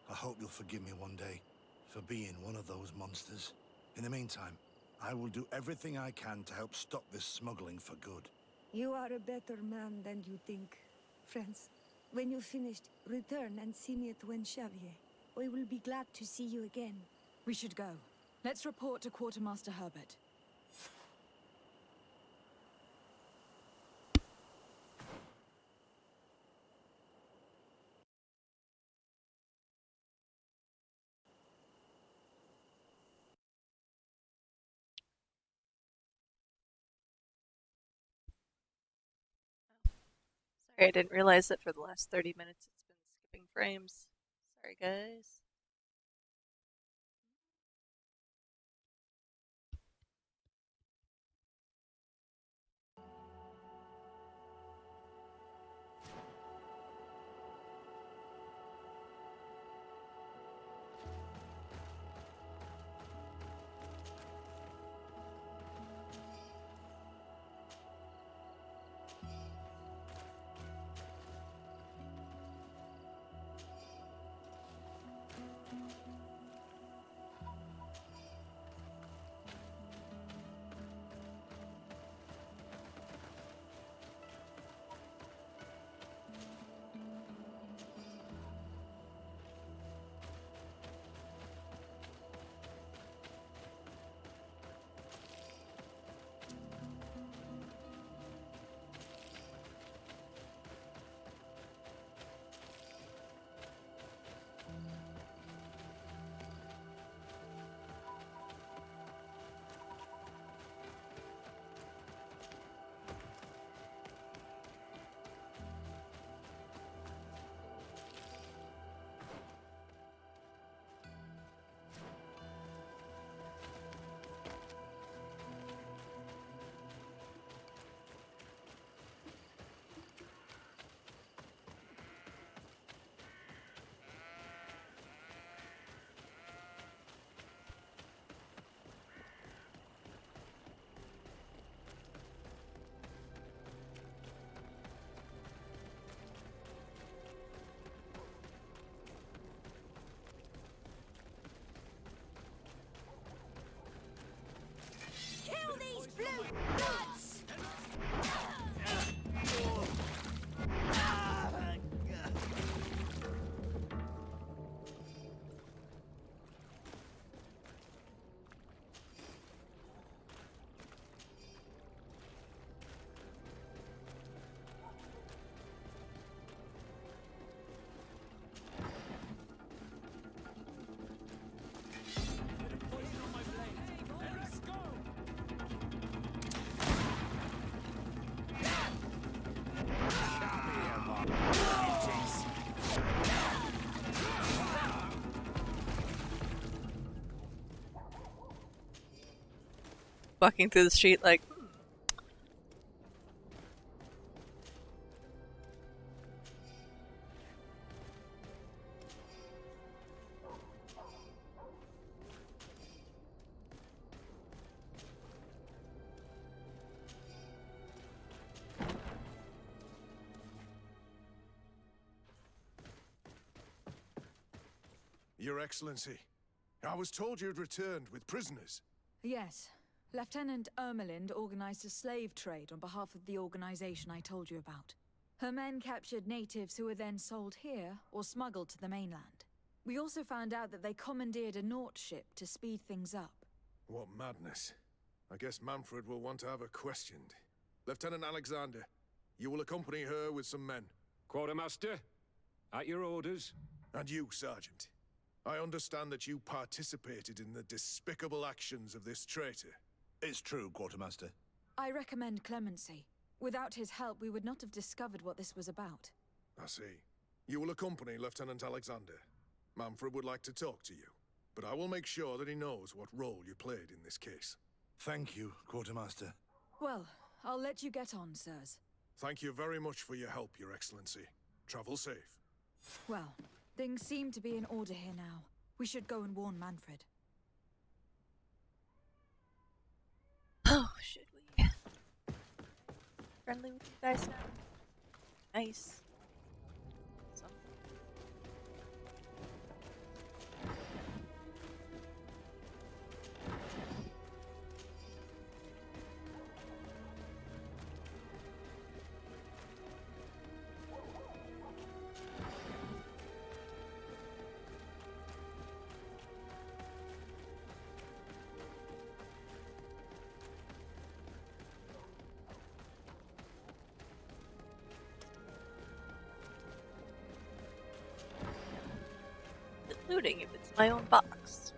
I hope you'll forgive me one day for being one of those monsters. In the meantime, I will do everything I can to help stop this smuggling for good. You are a better man than you think. Friends, when you're finished, return and see me at Xavier. We will be glad to see you again. We should go. Let's report to Quartermaster Herbert. Sorry, I didn't realize that for the last 30 minutes it's been skipping frames. Sorry, guys. Kill these blue bloods! Walking through the street like, Your Excellency, I was told you'd returned with prisoners. Yes. Lieutenant Ermelind organized a slave trade on behalf of the organization I told you about. Her men captured natives who were then sold here or smuggled to the mainland. We also found out that they commandeered a Naut ship to speed things up. What madness. I guess Manfred will want to have her questioned. Lieutenant Alexander, you will accompany her with some men. Quartermaster, at your orders. And you, Sergeant. I understand that you participated in the despicable actions of this traitor. It's true, Quartermaster. I recommend clemency. Without his help, we would not have discovered what this was about. I see. You will accompany Lieutenant Alexander. Manfred would like to talk to you, but I will make sure that he knows what role you played in this case. Thank you, Quartermaster. Well, I'll let you get on, sirs. Thank you very much for your help, Your Excellency. Travel safe. Well, things seem to be in order here now. We should go and warn Manfred. Oh, should we? Friendly with you guys now? Nice. Awesome. Looting if it's my own box.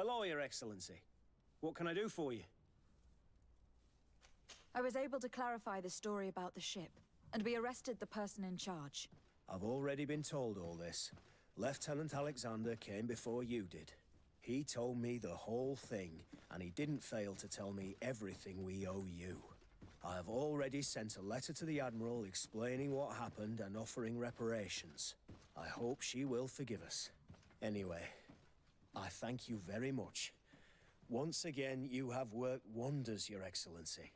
Hello, Your Excellency. What can I do for you? I was able to clarify the story about the ship, and we arrested the person in charge. I've already been told all this. Lieutenant Alexander came before you did. He told me the whole thing, and he didn't fail to tell me everything we owe you. I have already sent a letter to the Admiral explaining what happened and offering reparations. I hope she will forgive us. Anyway, I thank you very much. Once again, you have worked wonders, Your Excellency.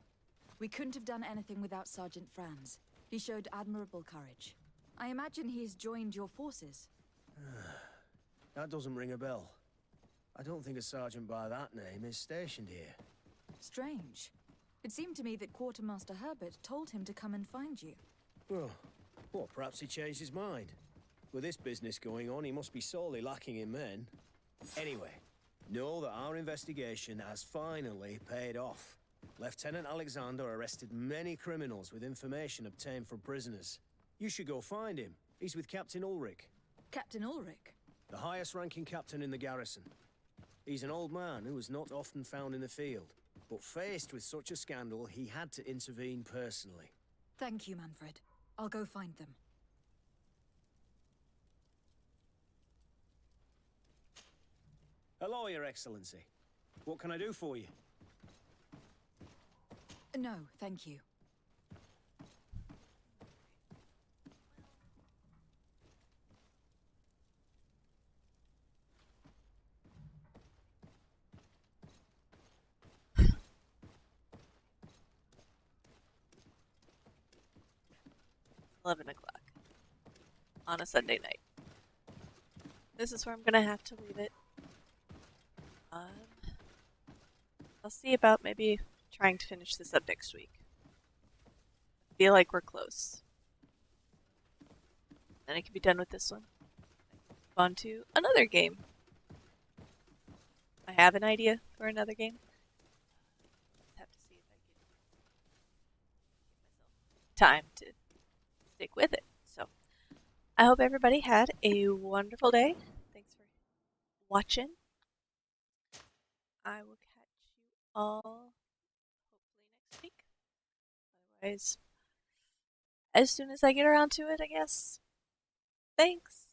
We couldn't have done anything without Sergeant Franz. He showed admirable courage. I imagine he's joined your forces. That doesn't ring a bell. I don't think a sergeant by that name is stationed here. Strange. It seemed to me that Quartermaster Herbert told him to come and find you. Well, perhaps he changed his mind. With this business going on, he must be sorely lacking in men. Anyway, know that our investigation has finally paid off. Lieutenant Alexander arrested many criminals with information obtained from prisoners. You should go find him. He's with Captain Ulrich. Captain Ulrich? The highest-ranking captain in the garrison. He's an old man who was not often found in the field, but faced with such a scandal, he had to intervene personally. Thank you, Manfred. I'll go find them. Hello, Your Excellency. What can I do for you? No, thank you. It's 11 o'clock on a Sunday night. This is where I'm gonna have to leave it. I'll see about maybe trying to finish this up next week. I feel like we're close. Then I can be done with this one. Move on to another game. I have an idea for another game. Just have to see if I can give myself time to stick with it. So, I hope everybody had a wonderful day. Thanks for watching. I will catch you all hopefully next week. Otherwise, as soon as I get around to it, I guess. Thanks.